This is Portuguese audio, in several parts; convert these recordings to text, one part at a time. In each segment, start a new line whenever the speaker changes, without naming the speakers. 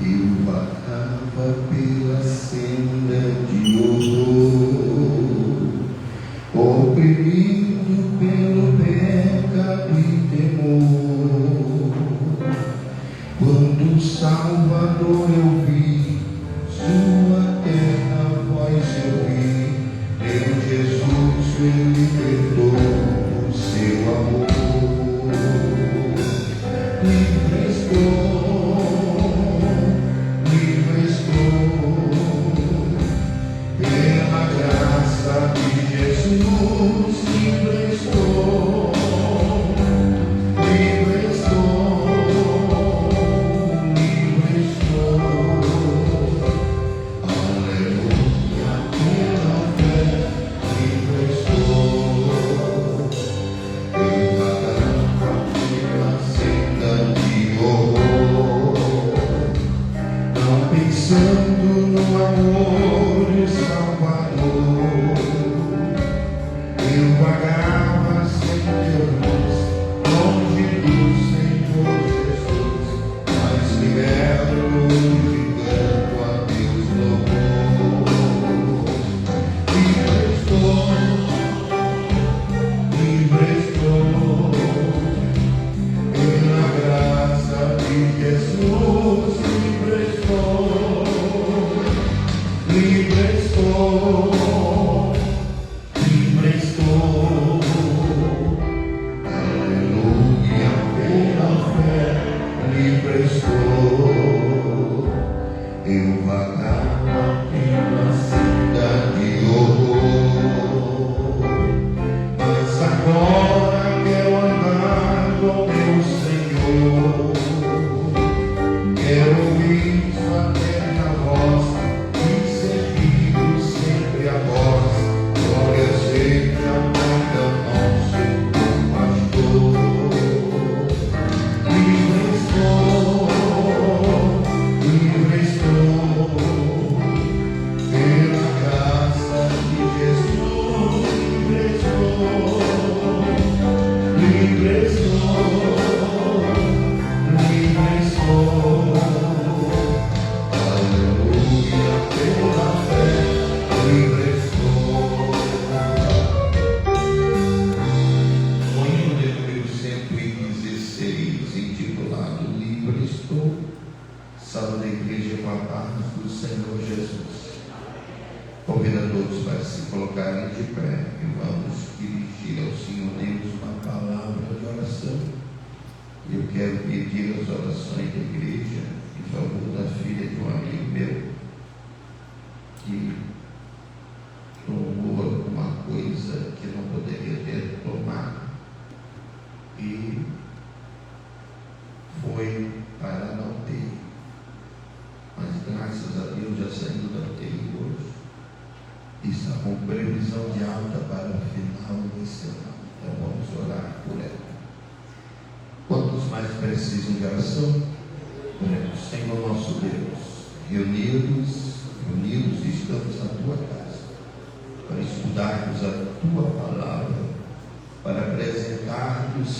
Eu vagava pela senda de horror, oprimido pelo pecado e temor. Quando o Salvador eu vi, sua terna voz eu vi, meu Jesus me libertou do seu amor. Livre estou, pela graça de Jesus. Livre estou, livre estou, livre estou. Aleluia, pela fé, livre estou. Eu vagava pela senda de horror, não pensando no amor do Salvador. Eu vagava sem Deus, longe do Senhor Jesus, mas liberto e canto a Deus louvor. Livre estou, pela graça de Jesus. Livre estou, livre estou, livre estou. Aleluia, pela fé, livre estou. Eu vagava pela senda de horror, mas agora quero andar com meu Senhor. Quero ouvir sua terna voz e seguir sempre a voz. Glória seja para nosso bom pastor. Livre estou, pela graça de Jesus. Livre estou, livre estou, livre estou. Aleluia, pela fé, livre estou. No hino de número 116, intitulado Livre Estou, salve da igreja com a paz do Senhor Jesus. Convido a todos para se colocarem de pé e vamos dirigir ao Senhor Deus uma palavra de oração. Eu quero pedir as orações da igreja em favor da filha de um amigo meu que tomou alguma coisa que não poderia ter tomado e foi parar na UTI. Mas graças a Deus já saiu da UTI hoje e está com previsão de alta para o final desse ano. Então vamos orar por ela. Quantos mais precisam de oração? Senhor nosso Deus, reunidos estamos na tua casa para estudarmos a tua palavra, para apresentarmos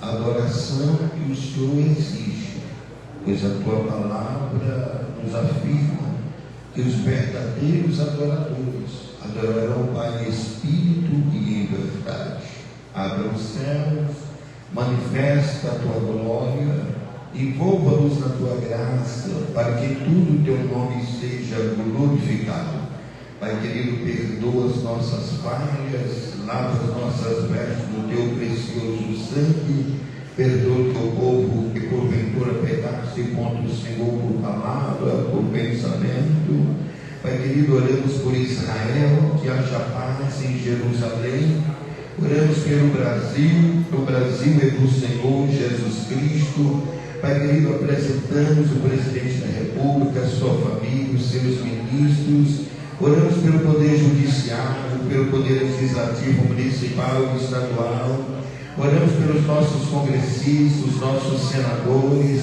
a adoração que o Senhor exige, pois a tua palavra nos afirma que os verdadeiros adoradores adorarão o Pai em espírito e em verdade. Abra os céus, manifesta a tua glória, envolva-nos na tua graça, para que tudo teu nome seja glorificado. Pai querido, perdoa as nossas falhas, lava as nossas vestes no teu precioso sangue, perdoa o teu povo que porventura pecasse contra o Senhor por palavra, por pensamento. Pai querido, oramos por Israel, que haja paz em Jerusalém. Oramos pelo Brasil, o Brasil é do Senhor Jesus Cristo. Pai querido, apresentamos o presidente da República, a sua família, os seus ministros. Oramos pelo Poder Judiciário, pelo Poder Legislativo Municipal e Estadual. Oramos pelos nossos congressistas, os nossos senadores.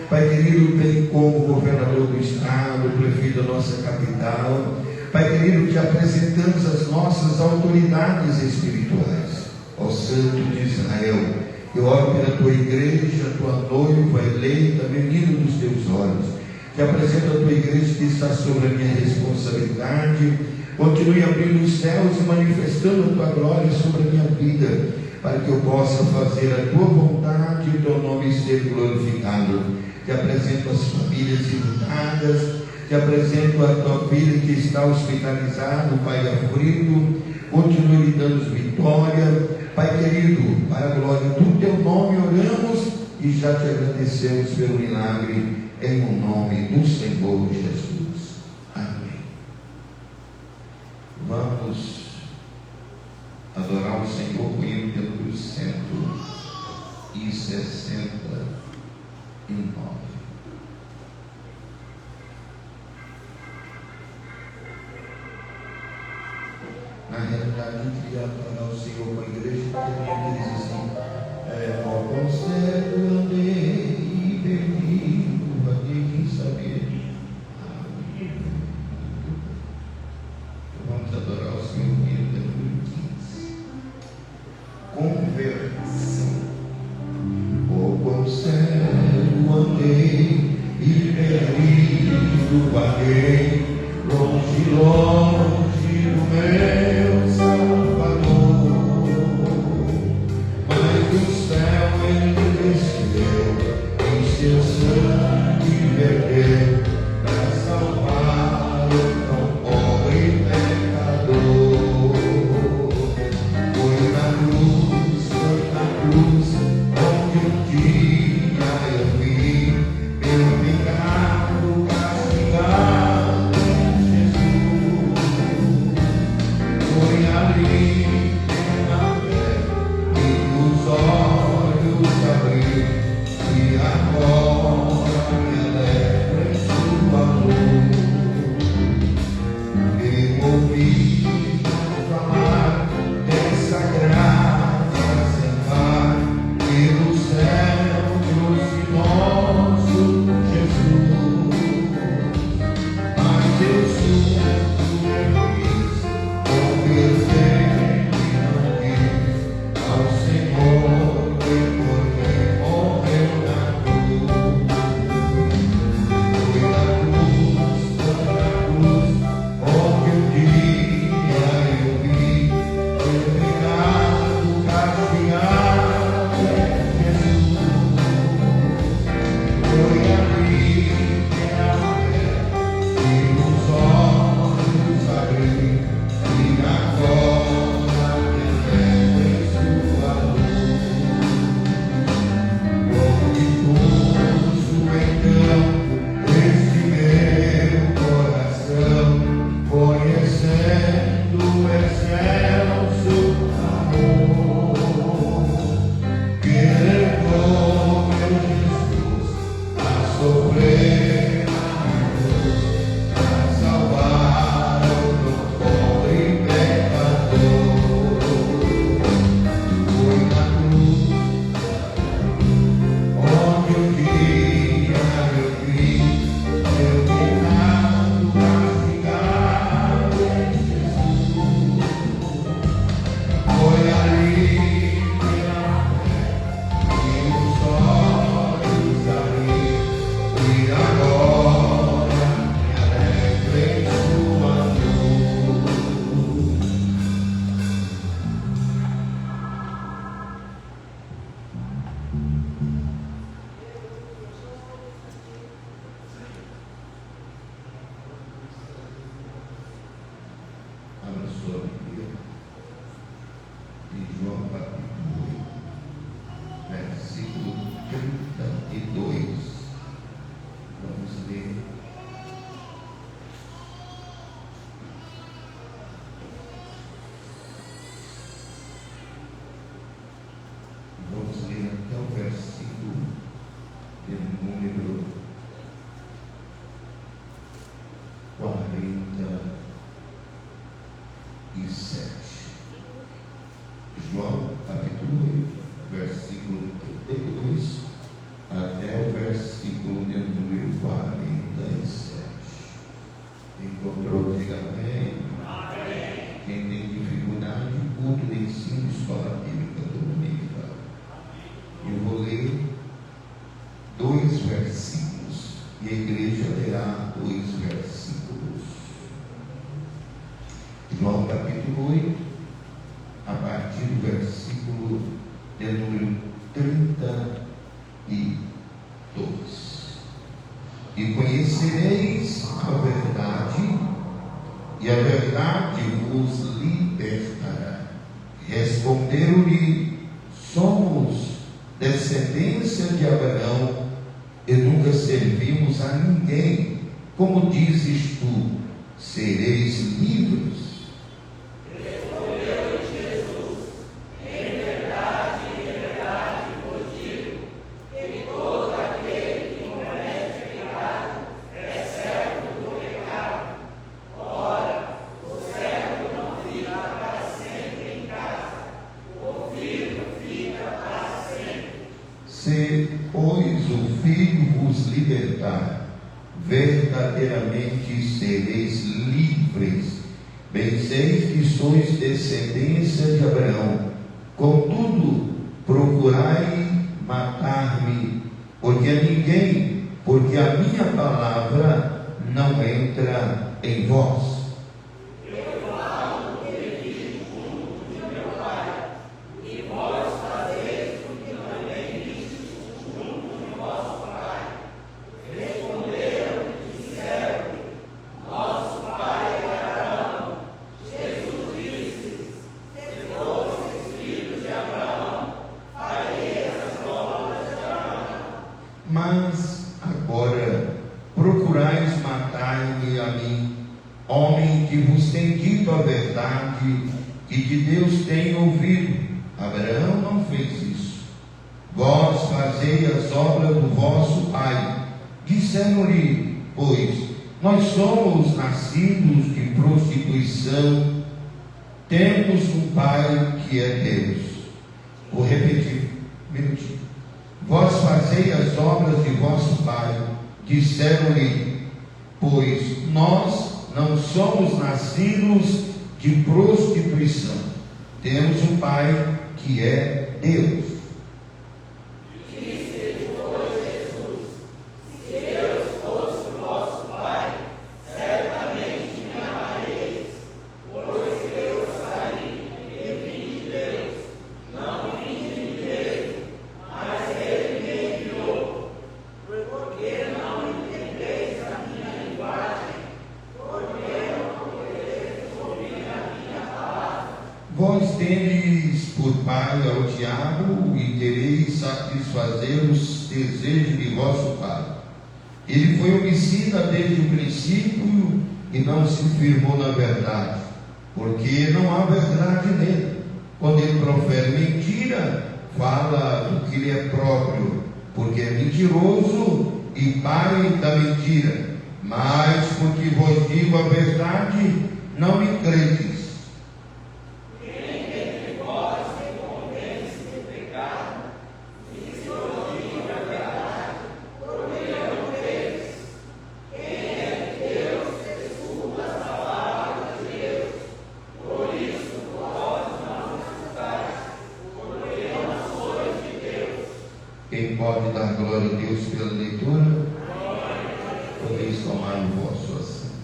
Pai querido, bem como o governador do Estado, o prefeito da nossa capital. Pai querido, te apresentamos as nossas autoridades espirituais. Ó Santo de Israel, eu oro pela tua igreja, tua noiva eleita, menino dos teus olhos. Te apresento a tua igreja que está sobre a minha responsabilidade. Continue abrindo os céus e manifestando a tua glória sobre a minha vida, para que eu possa fazer a tua vontade e o teu nome ser glorificado. Te apresento as famílias enlutadas, te apresento a tua filha que está hospitalizada, o pai aflito. Continue lhe dando vitória. Pai querido, para a glória do teu nome oramos e já te agradecemos pelo milagre, em o nome do Senhor Jesus. Amém. Vamos adorar o Senhor com o hino de número 169. Na realidade, eu queria adorar o Senhor com a igreja, porque ele diz assim: ó quão cego eu andei e perdido, ninguém sabia. Vamos adorar o Senhor com o hino de número 15. Conversão. Ó quão cego andei e perdido, vaguei, longe, longe do meu Salvador, mas do céu ele desceu, em seu sangue verteu, para salvar o tão pobre pecador. Foi na cruz, onde um dia eu vi meu pecado castigado em Jesus. E a igreja lerá 2 versículos. João capítulo 8, a partir do versículo de número 32. E conhecereis a verdade, e a verdade vos libertará. Responderam-lhe: somos descendência de Abraão, e nunca servimos a ninguém. Como dizes tu, sereis livres?
Respondeu-lhe Jesus: em verdade vos digo, que todo aquele que comete pecado é servo do pecado. Ora, o servo não fica para sempre em casa, o filho fica para sempre.
Se, pois, o Filho vos libertar, verdadeiramente sereis livres. Bem seis que sois descendência de Abraão, contudo procurai matar-me, porque a minha palavra não entra em vós. Mas agora procurais matar-me a mim, homem que vos tem dito a verdade e que Deus tem ouvido. Abraão não fez isso. Vós fazei as obras do vosso pai. Disseram-lhe, pois, nós somos nascidos de prostituição, temos um pai que é Deus. Vou repetir, minutinho. Vós fazei as obras de vosso pai. Disseram-lhe, pois nós não somos nascidos de prostituição, temos um pai que é Deus.
Disse-lhe, pois, Jesus: se Deus fosse o vosso pai, certamente me amareis, pois eu saí e vim de Deus, não vim de mim mesmo, mas ele me enviou. Porque não entendeis a minha linguagem, porque não podeis ouvir a minha palavra.
Vós tendes por pai ao diabo e quereis satisfazer os desejos de vosso pai. Ele foi homicida desde o princípio e não se firmou na verdade, porque não há verdade nele. Quando ele profere mentira, fala do que lhe é próprio, porque é mentiroso e pai da mentira. Mas porque vos digo a verdade, não me credes. Quem pode dar glória a Deus pela leitura? Podeis tomar o vosso assento.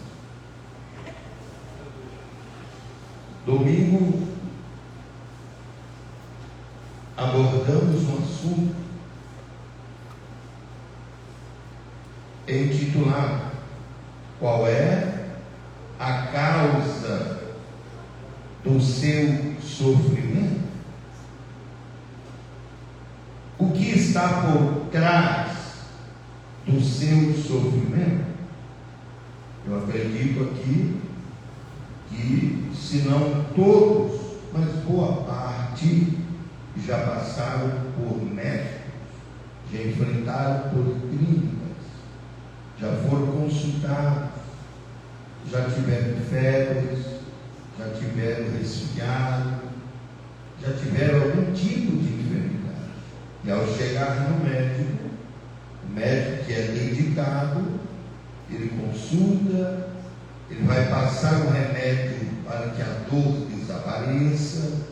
Domingo abordamos um assunto intitulado: qual é a causa do seu sofrimento? O que está por trás do seu sofrimento? Eu acredito aqui que, se não todos, mas boa parte, já passaram por médicos, já enfrentaram por clínicas, já foram consultados, já tiveram febres, já tiveram resfriado, já tiveram algum tipo de enfermidade. E ao chegar no médico, o médico que é indicado, ele consulta, ele vai passar um remédio para que a dor desapareça,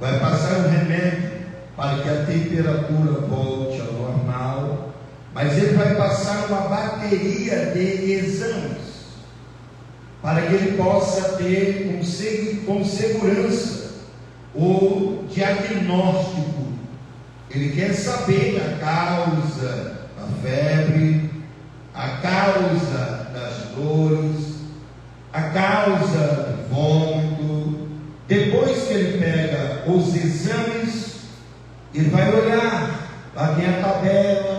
vai passar um remédio para que a temperatura volte ao normal, mas mas ele vai passar uma bateria de exames, para que ele possa ter com segurança o diagnóstico. Ele quer saber a causa da febre, a causa das dores, a causa do vômito. Depois que ele pega os exames, ele vai olhar, lá tem a tabela,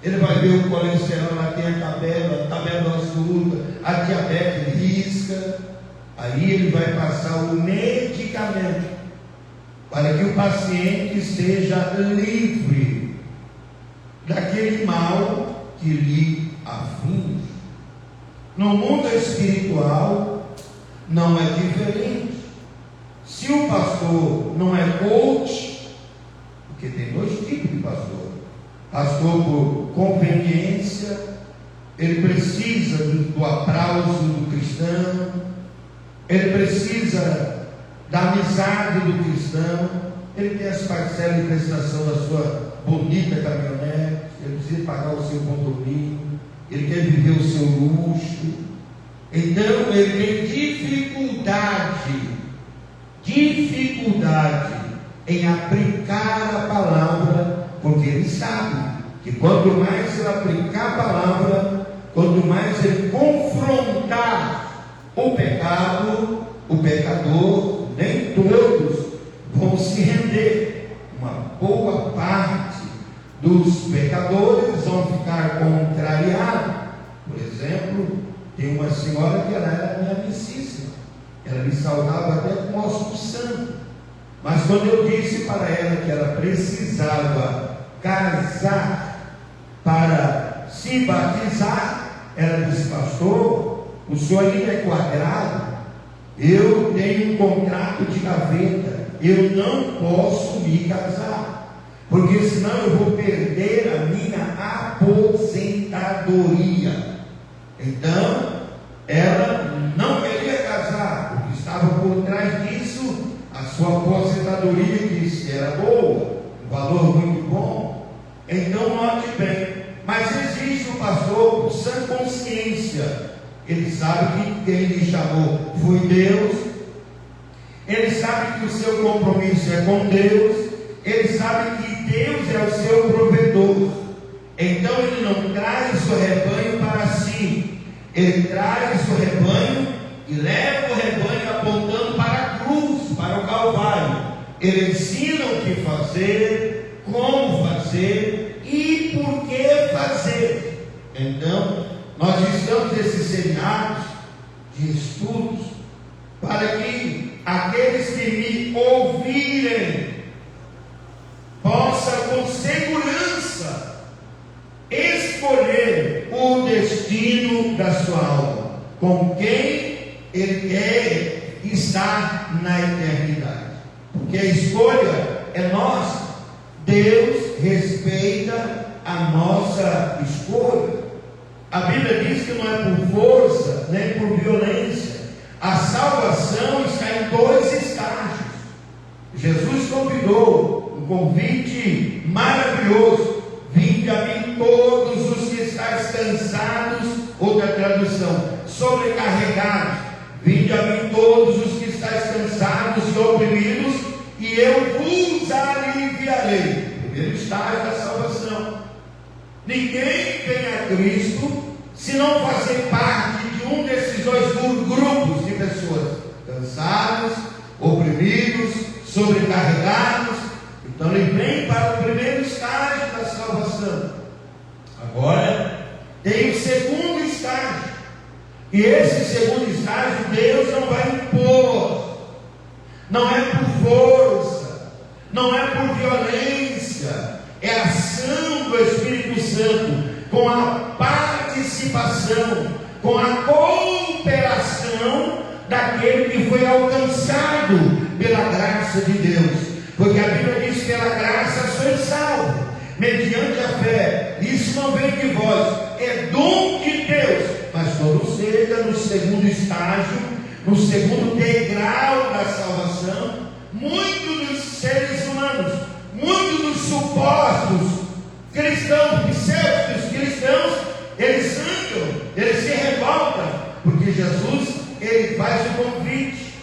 ele vai ver o colesterol, lá tem a tabela do açúcar, a diabetes risca. Aí ele vai passar o medicamento para que o paciente esteja livre daquele mal que lhe aflige. No mundo espiritual não é diferente. Se o pastor não é coach, porque tem dois tipos de pastor: pastor por conveniência, ele precisa do aplauso do cristão, ele precisa da amizade do cristão, ele tem as parcelas de prestação da sua bonita caminhonete, ele precisa pagar o seu condomínio, ele quer viver o seu luxo. Então ele tem dificuldade em aplicar a palavra, porque ele sabe que quanto mais ele aplicar a palavra, quanto mais ele confrontar o pecado, o pecador, nem todos vão se render. Uma boa parte dos pecadores vão ficar contrariados. Por exemplo, tem uma senhora que ela era minha amicíssima, ela me saudava até com o ósculo santo, mas quando eu disse para ela que ela precisava casar para se batizar, ela disse: pastor, o senhor ainda é quadrado, eu tenho um contrato de gaveta, eu não posso me casar, porque senão eu vou perder a minha aposentadoria. Então ela não queria casar, porque estava por trás disso a sua aposentadoria, que era boa, um valor muito bom. Então note bem, mas existe o pastor com sã consciência. Ele sabe que quem lhe chamou foi Deus, ele sabe que o seu compromisso é com Deus, ele sabe que Deus é o seu provedor. Então ele não traz o rebanho para si, ele traz o rebanho e leva o rebanho apontando para a cruz, para o Calvário. Ele ensina o que fazer, como fazer e por que fazer. Então nós estamos nesses seminários de estudos para que aqueles que me ouvirem possam com segurança escolher o destino da sua alma, com quem ele quer estar na eternidade, porque a escolha é nossa. Deus respeita a nossa escolha. A Bíblia diz que não é por força nem por violência. A salvação está em dois estágios. Jesus convidou um convite maravilhoso: vinde a mim todos os que estáis cansados, outra tradução, sobrecarregados. Vinde a mim todos os que estáis cansados e oprimidos, e eu vos aliviarei. Primeiro estágio da salvação. Ninguém vem a Cristo se não fazer parte de um desses dois grupos de pessoas: cansados, oprimidos, sobrecarregados. Então ele vem para o primeiro estágio da salvação. Agora tem o segundo estágio, e esse segundo estágio Deus não vai impor, não é por força, não é por violência, é a ação do Espírito Santo, com a participação, com a cooperação daquele que foi alcançado pela graça de Deus. Porque a Bíblia diz que pela graça sois salvos, mediante a fé. Isso não vem de vós, é dom de Deus. Mas quando chega no segundo estágio, no segundo degrau da salvação, muitos dos seres humanos, muitos dos supostos cristãos, de seus faz o convite: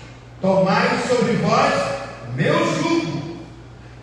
tomai sobre vós o meu jugo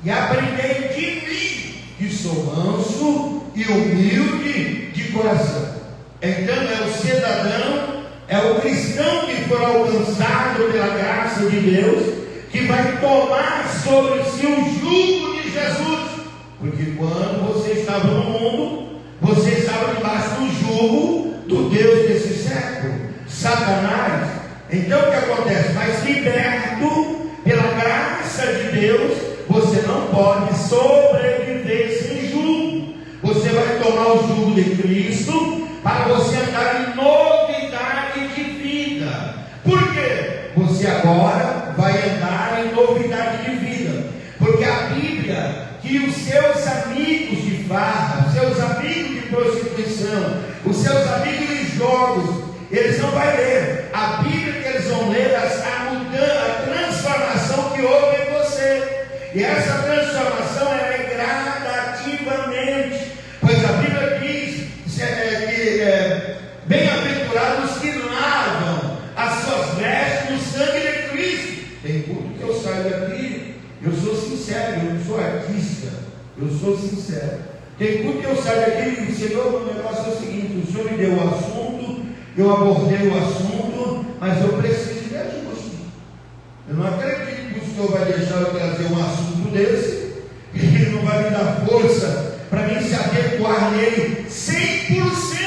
e aprendei de mim, que sou manso e humilde de coração. Então é o cidadão, é o cristão que for alcançado pela graça de Deus, que vai tomar sobre si o jugo de Jesus. Porque quando você estava no mundo, você estava debaixo do jugo do Deus desse século, Satanás. Então o que acontece? Mas liberto pela graça de Deus, você não pode sobreviver sem jugo. Você vai tomar o jugo de Cristo para você andar em novidade de vida. Por quê? Você agora vai andar em novidade de vida. Porque a Bíblia, que os seus amigos de farra, os seus amigos de prostituição, os seus amigos de jogos, eles não vão ler. A Bíblia que eles vão ler a transformação que houve em você. E essa transformação é gradativamente. Pois a Bíblia diz que bem-aventurados que lavam as suas vestes no sangue de Cristo. Tem culto que eu saio daqui, eu sou sincero, eu não sou artista, eu sou sincero. Tem culto que eu saio daqui e digo: Senhor, o negócio é o seguinte: o Senhor me deu o assunto, eu abordei o assunto, mas eu preciso de ajuste. Eu não acredito que o Senhor vai deixar eu trazer um assunto desse e Ele não vai me dar força para mim se adequar nele 100%.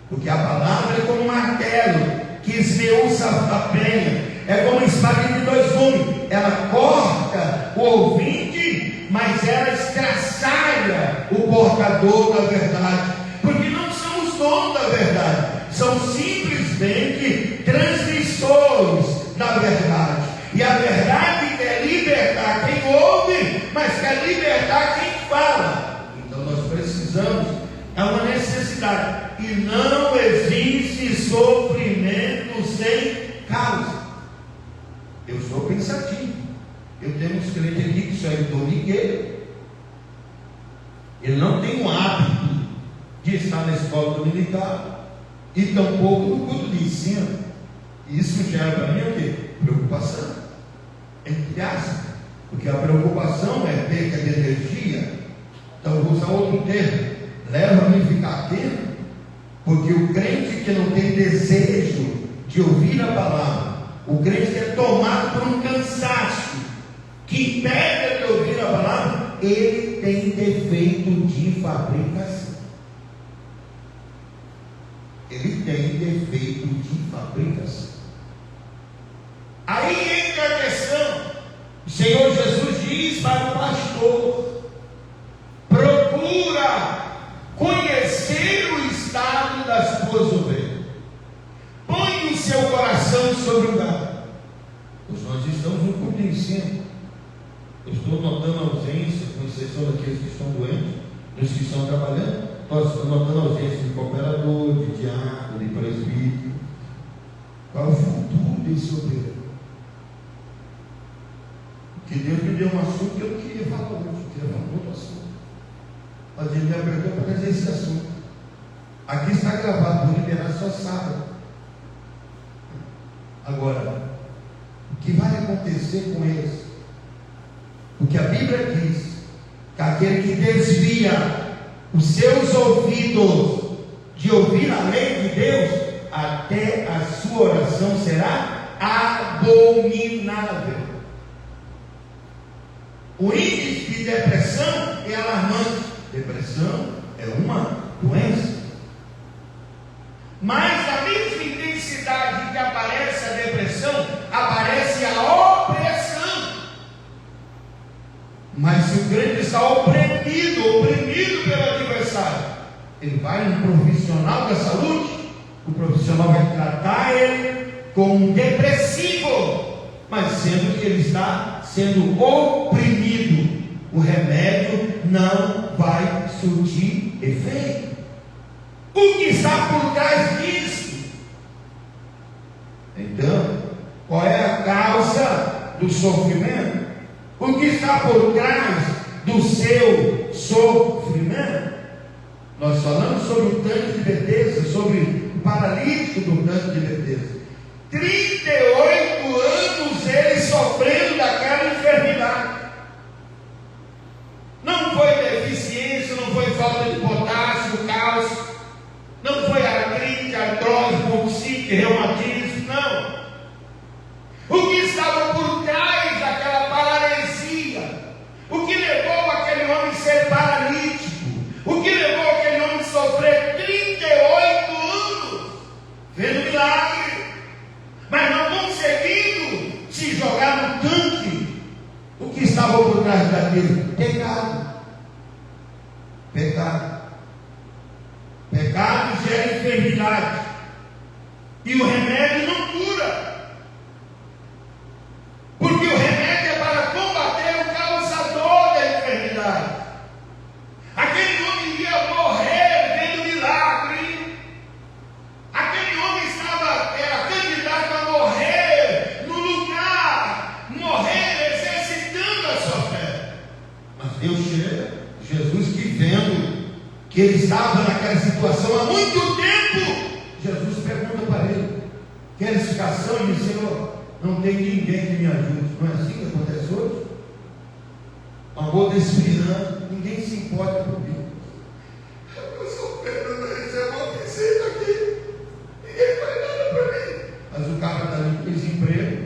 Porque a palavra é como um martelo que esmiuça a penha, é como uma espada de dois gumes. Ela corta o ouvinte, mas ela estraçalha o portador da verdade. Porque não são os donos da verdade, são simplesmente transmissores da verdade. E a verdade quer libertar quem ouve, mas quer libertar quem fala. Então nós precisamos, é uma necessidade. E não existe sofrimento sem causa. Eu sou pensativo. Eu tenho uns crentes aqui que só é dominiqueiro. Ele não tem o hábito de estar na escola dominical e tampouco no culto de ensino. E isso gera para mim o quê? Preocupação. Entre aspas. Porque a preocupação é perda de energia. Então eu vou usar outro termo. Leva-me a ficar atento. Porque o crente que não tem desejo de ouvir a palavra, o crente que é tomado por um cansaço, que impede de ouvir a palavra, ele tem defeito de fabricação. Ele tem defeito de fabricação. Aí entra a questão. O Senhor Jesus diz para o pastor: procura conhecer o estado das tuas ovelhas. Põe o seu coração sobre o gado. Pois nós estamos no culto de ensino. Eu estou notando ausência, com exceção daqueles que estão doentes, dos que estão trabalhando. Nós estamos notando ausência de cooperador, de diácono, de presbítero. Qual é o futuro desse obreiro? Porque Deus me deu um assunto que eu não queria falar hoje, eu queria falar outro assunto. Mas Ele me apertou para trazer esse assunto. Aqui está gravado, vou liberar só sábado. Agora, o que vai acontecer com eles? Porque a Bíblia diz que aquele que desvia os seus ouvidos de ouvir a lei de Deus, até a sua oração será abominável. O índice de depressão é alarmante. Depressão é uma doença. Mas a mesma intensidade que aparece a depressão, aparece a opressão. Mas se o crente está oprimido pelo adversário, ele vai no profissional da saúde, o profissional vai tratar ele como um depressivo, mas sendo que ele está sendo oprimido, o remédio não vai surtir efeito. O que está por trás disso? Então, qual é a causa do sofrimento? O que está por trás do seu sofrimento? Nós falamos sobre o tanque de Betesda, sobre o paralítico do tanque de Betesda. 38 anos ele sofrendo daquela enfermidade. Não foi deficiência, não foi falta de potássio, cálcio, não foi artrite, artrose, bursite, reumatismo, não. O que estava por trás daquela paralisia, o que levou aquele homem a ser paralítico, o que levou aquele homem a sofrer 38 anos, vendo milagre, mas não conseguindo se jogar no tanque. O que estava por trás daquilo? Pecado. Pecado. Pecado gera enfermidade. E o remédio não cura. Porque o remédio é para combater o causador da enfermidade. Aquele homem ia morrer vendo milagre. Aquele homem era candidato a morrer no lugar, morrer exercitando a sua fé. Mas Deus chega, Jesus que vendo que ele estava naquela situação há muito tempo, Jesus pergunta para ele: queres ficar são? E diz: Senhor, não tem ninguém que me ajude. Não é assim que acontece hoje? Uma boa disciplina, ninguém se importa comigo. Eu sou Pedro, não recebo uma visita aqui, ninguém faz nada para mim. Mas o cara está ali com desemprego.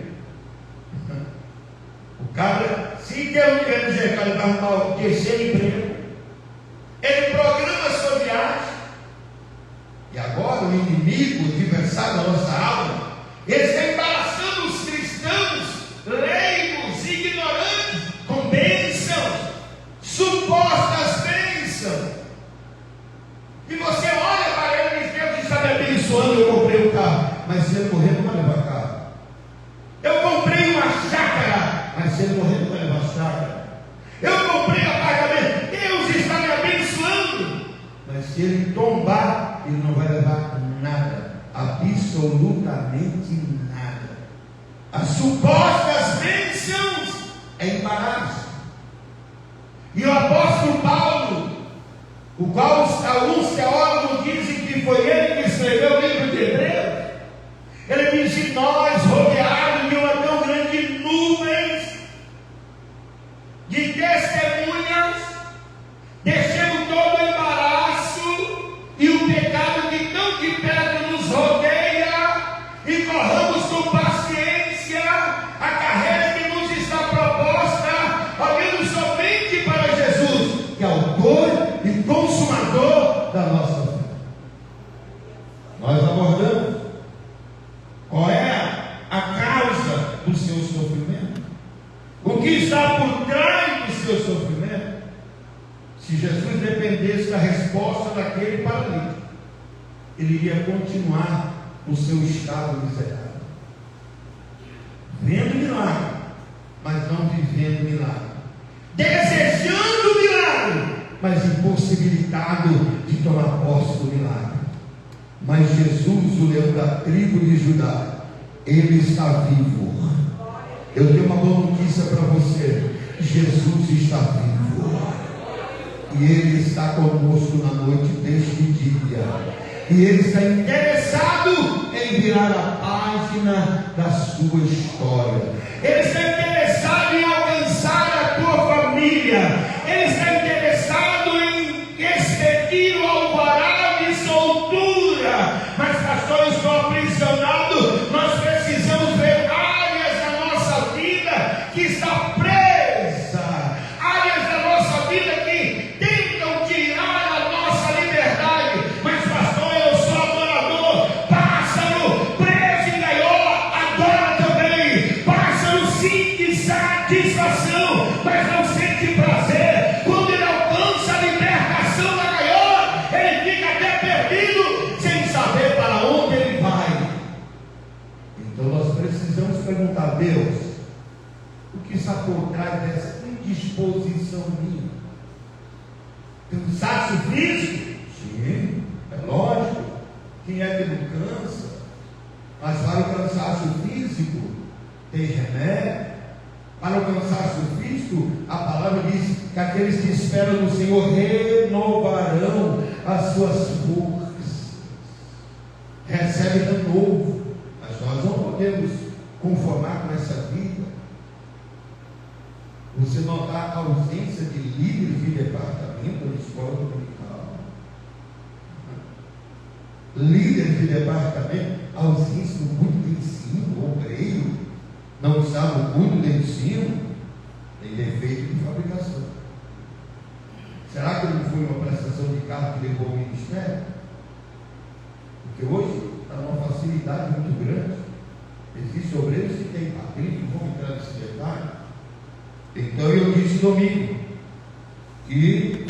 O cara, se Deus tiver misericórdia, vai arrumar o terceiro emprego. Ele programa a sua viagem. E agora o inimigo, o adversário da nossa alma, ele está embaraçando os cristãos leigos e ignorantes com bênçãos, supostas bênçãos. E você olha para ele e diz: Deus está me abençoando, eu comprei um carro, mas se ele morrer não vai levar carro. Eu comprei uma chácara, mas se ele morrer não vai levar chácara. Eu comprei apartamento, Deus está me abençoando, mas se ele tombar, ele não vai levar nada, absolutamente nada. As supostas bênçãos é embaraço. E o apóstolo Paulo, o qual alguns teólogos dizem que foi ele que escreveu o livro de Hebreus, ele diz: e nós, rodeados de uma tão grande nuvem de testemunhas, deixemos todo o embaraço e o pecado que tão de perto nos rodeia, e corramos com paciência a carreira que nos está proposta, olhando somente para Jesus, que é autor e consumador da nossa fé. Nós abordamos qual é a causa do seu sofrimento, o que está por trás do seu sofrimento. Se Jesus dependesse da resposta daquele paralítico, ele iria continuar o seu estado miserável, vendo milagre, mas não vivendo milagre, desejando milagre, mas impossibilitado de tomar posse do milagre. Mas Jesus, o leão da tribo de Judá, ele está vivo. Eu tenho uma boa notícia para você: Jesus está vivo, e ele está conosco na noite deste dia, e ele está interessado em virar a página da sua história. Ele está interessado em alcançar a tua família. Ele está interessado em expedir o alvará de soltura. Mas pastor, eu estou aprisionado. Nós precisamos ver áreas da nossa vida que está presa, áreas da nossa vida que tentam tirar a nossa liberdade. Mas pastor, eu sou adorador. Pássaro preso em gaiola adora também. Pássaro sente satisfação, mas não sente prazer. Quando ele alcança a libertação da gaiola, ele fica até perdido, sem saber para onde ele vai. Então nós precisamos perguntar a Deus: o que está por trás dessa indisposição minha? Cansaço físico? Sim, é lógico. Quem é que não cansa? Mas para o cansaço físico tem remédio. Para o cansaço físico, a palavra diz que aqueles que esperam no Senhor renovarão as suas forças. Recebe de novo. Mas nós vamos conformar com essa vida, você notar a ausência de líderes de departamento na escola dominical, líderes de departamento, ausência do culto de ensino, o obreiro não está no culto de ensino, tem defeito de fabricação. Será que não foi uma prestação de carro que levou ao ministério? Porque hoje está numa facilidade muito grande. Existem obreiros que têm patrícia, vão entrar nesse detalhe. Então eu disse domingo que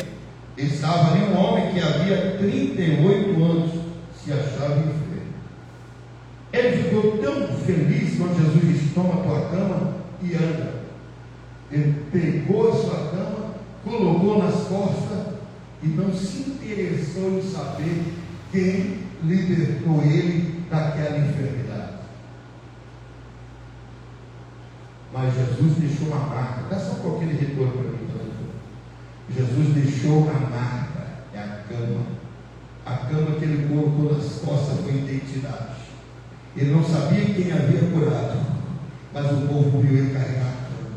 estava ali um homem que havia 38 anos se achava enfermo. Ele ficou tão feliz quando Jesus disse: toma a tua cama e anda. Ele pegou a sua cama, colocou nas costas e não se interessou em saber quem libertou ele daquela enfermidade. Mas Jesus deixou uma marca. Dá só um pouquinho de retorno para mim, então. Jesus deixou uma marca, é a cama. A cama que ele colocou nas costas foi identidade. Ele não sabia quem havia curado, mas o povo viu ele carregar a cama.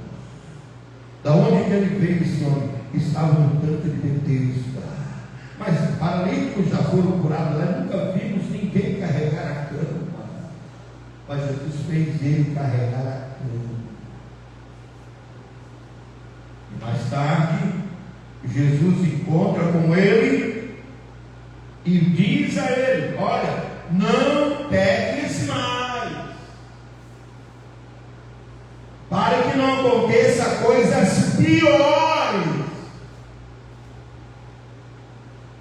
Da onde que ele veio, esse homem? Estava no tanque de Betesda. Mas paralíticos já foram curados lá, nunca vimos ninguém carregar a cama. Mas Jesus fez ele carregar a cama. E mais tarde, Jesus encontra com ele e diz a ele: olha, não peques mais, para que não aconteça coisas piores.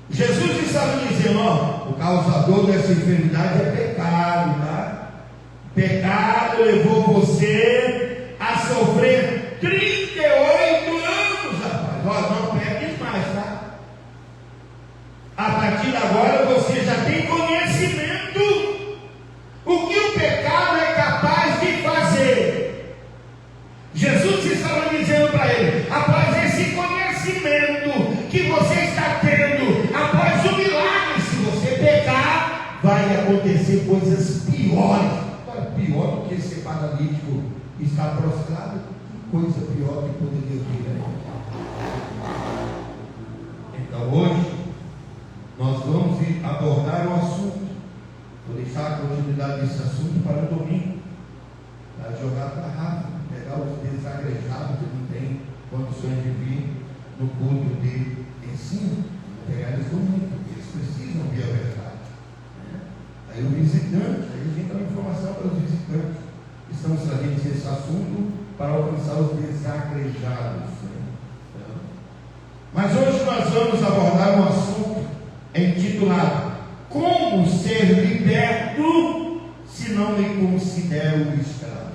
Jesus estava dizendo: ó, o causador dessa enfermidade é pecado, tá? Pecado levou você a sofrer 38 anos, rapaz. Ó, não peques mais, tá? A partir de agora você já tem conhecimento o que o pecado é capaz de fazer. Jesus estava dizendo para ele: após esse conhecimento que você está tendo, após o milagre, se você pecar, vai acontecer coisas piores. Pior do que ser paralítico estar prostrado, coisa pior que poderia vir aí. Então hoje nós vamos abordar o assunto. Vou deixar a continuidade desse assunto para o domingo, para jogar para rápido, pegar os desagrejados que não têm condições de vir no culto de ensino, pegar eles domingo, porque eles precisam ver a verdade. Aí o visitante, aí a gente dá uma informação para os visitantes. Estamos trazendo esse assunto para alcançar os desagrejados. Mas hoje nós vamos abordar um assunto intitulado: como ser liberto se não me considero escravo?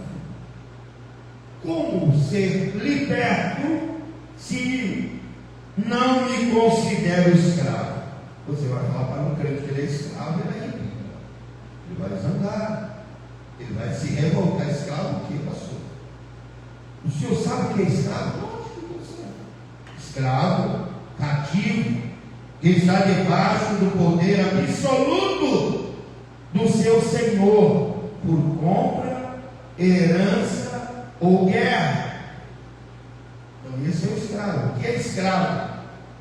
Como ser liberto se não me considero escravo? Você vai falar para um crente que ele é escravo, ele é rico. Ele vai zangar, ele vai se revoltar. Escravo o que, pastor? O senhor sabe o que é escravo? Lógico que eu sei. Escravo, cativo, que está debaixo do poder absoluto do seu senhor, por compra, herança ou guerra. Então esse é o escravo. O que é escravo?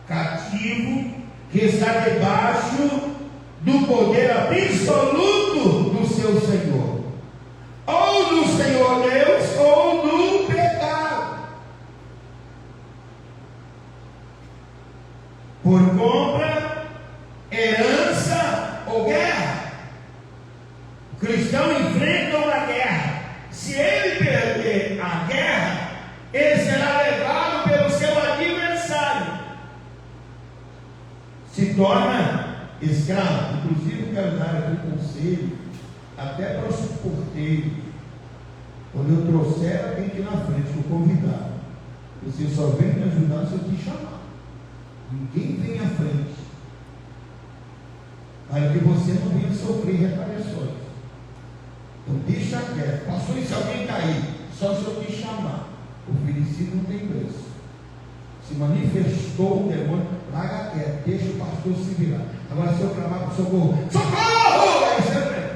Cativo, que está debaixo do poder absoluto do seu Senhor, ou do Senhor Deus, ou do pecado, por compra, herança ou guerra. O cristão enfrenta uma guerra. Se ele perder a guerra, ele será levado pelo seu adversário, se torna escravo. Inclusive quero dar aqui um conselho até para os porteiros. Quando eu trouxer alguém aqui na frente, vou convidar. Você só vem me ajudar se eu te chamar. Ninguém vem à frente, para que você não venha sofrer retaliações. Então deixa quieto. Passou e se alguém cair, só se eu te chamar. Oferecido não tem preço. Se manifestou o demônio, larga quieto, deixa o pastor se virar. Agora se eu clamar para o socorro, socorro! Aí você vem.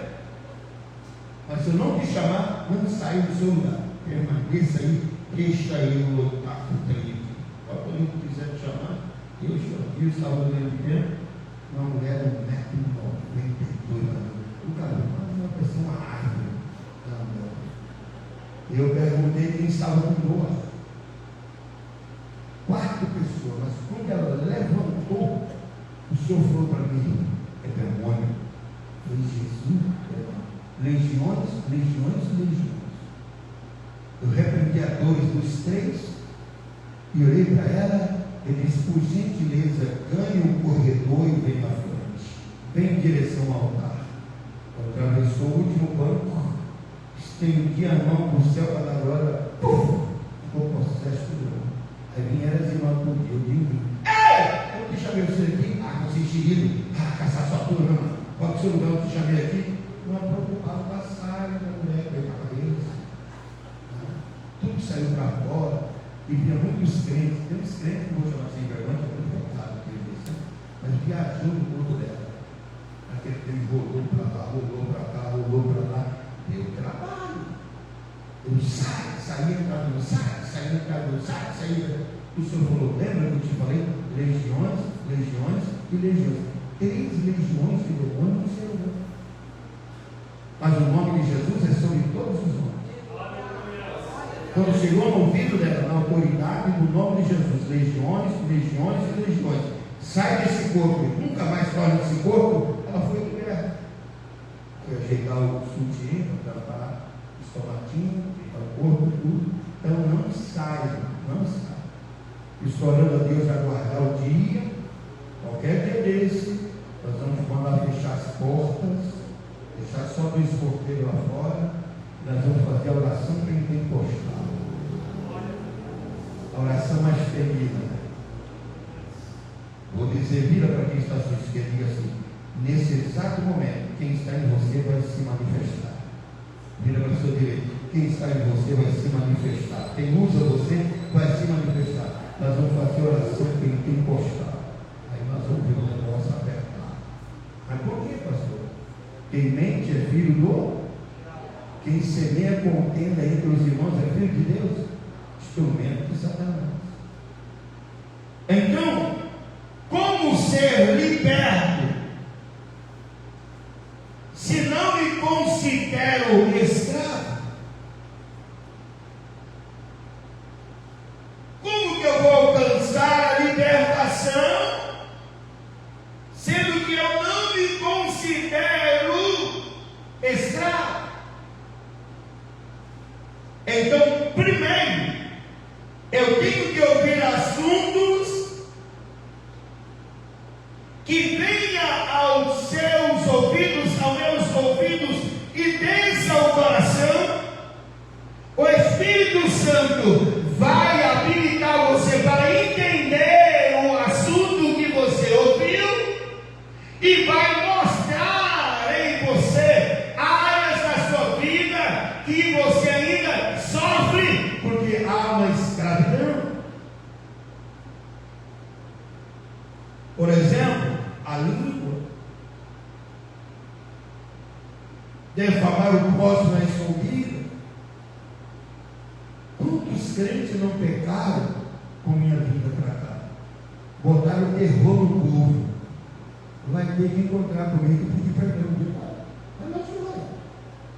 Mas Mas se eu não te chamar, não saia do seu lugar. Permaneça aí, deixa eu lutar por ele. Quando eu quiser te chamar, eu chamo. E eu estava olhando dentro, uma mulher de 1,92 m. O cara, uma pessoa, uma árvore. Eu perguntei quem estava com Noah. 4 pessoas, mas quando ela levantou, o Senhor falou para mim: é demônio. Foi Jesus, legiões, legiões, legiões. Eu repreendi a dores dos 3 e olhei para ela e disse: por gentileza, ganhe o corredor e vem à frente. Vem em direção ao altar. Quando atravessou o último banco, estendi a mão para o céu para dar glória, ficou possesso de novo. Aí vinha as irmãs por Deus, eu digo: ei, eu te chamei você aqui, você enxerido, caçar sua turma, pode ser o lugar, eu te chamei aqui. Não é preocupado com a saia da mulher, veio para a cabeça. Tudo saiu para fora, e via muitos crentes, tem uns crentes que vou chamar sem vergonha, que é muito pecado, mas viajou no corpo dela. Aquele tempo rolou para lá, rolou para cá, rolou para lá, deu trabalho. Eu saía, entrava, saía. O Senhor falou: lembra que eu te falei? Legiões, legiões e legiões. 3 legiões de demônios no seu nome. Mas o nome de Jesus é sobre todos os nomes. Quando chegou no ouvido dela, na autoridade do nome de Jesus, legiões, legiões e legiões, sai desse corpo e nunca mais torna esse corpo, ela foi liberta. Foi ajeitar o sutiã para tratar o estomatinho, o corpo, tudo. Então não saia, não saia. Estou orando a Deus aguardar o dia, qualquer dia desse, nós vamos mandar fechar as portas, deixar só 2 porteiros lá fora, nós vamos fazer a oração pentecostal. A oração mais feminina. Vou dizer, vira para quem está à sua esquerda e diga assim: nesse exato momento, quem está em você vai se manifestar. Vira para o seu direito: quem está em você vai se manifestar. Quem usa você vai se manifestar. Nós vamos fazer oração pentecostal. Aí nós vamos ver o negócio apertar. Mas por que, pastor? Quem mente é filho do. Quem semeia contenda entre os irmãos é filho de Deus, instrumento de Satanás. Então, como ser liberto se não me considero escravo? Como que eu vou alcançar a libertação, sendo que eu não me considero escravo? Então, primeiro, eu tenho que ouvir assuntos que venha aos seus ouvidos, aos meus ouvidos, e desça ao coração. O Espírito Santo vai habilitar você para entender o assunto que você ouviu e vai mostrar em você áreas da sua vida que você ainda sofre, porque há uma escravidão. Por exemplo, a língua. Defamar o próximo é escondido. Quantos crentes não pecaram com minha vida para cá? Botaram terror no povo. Vai ter que encontrar comigo e pedir perdão. Mas nós não vai.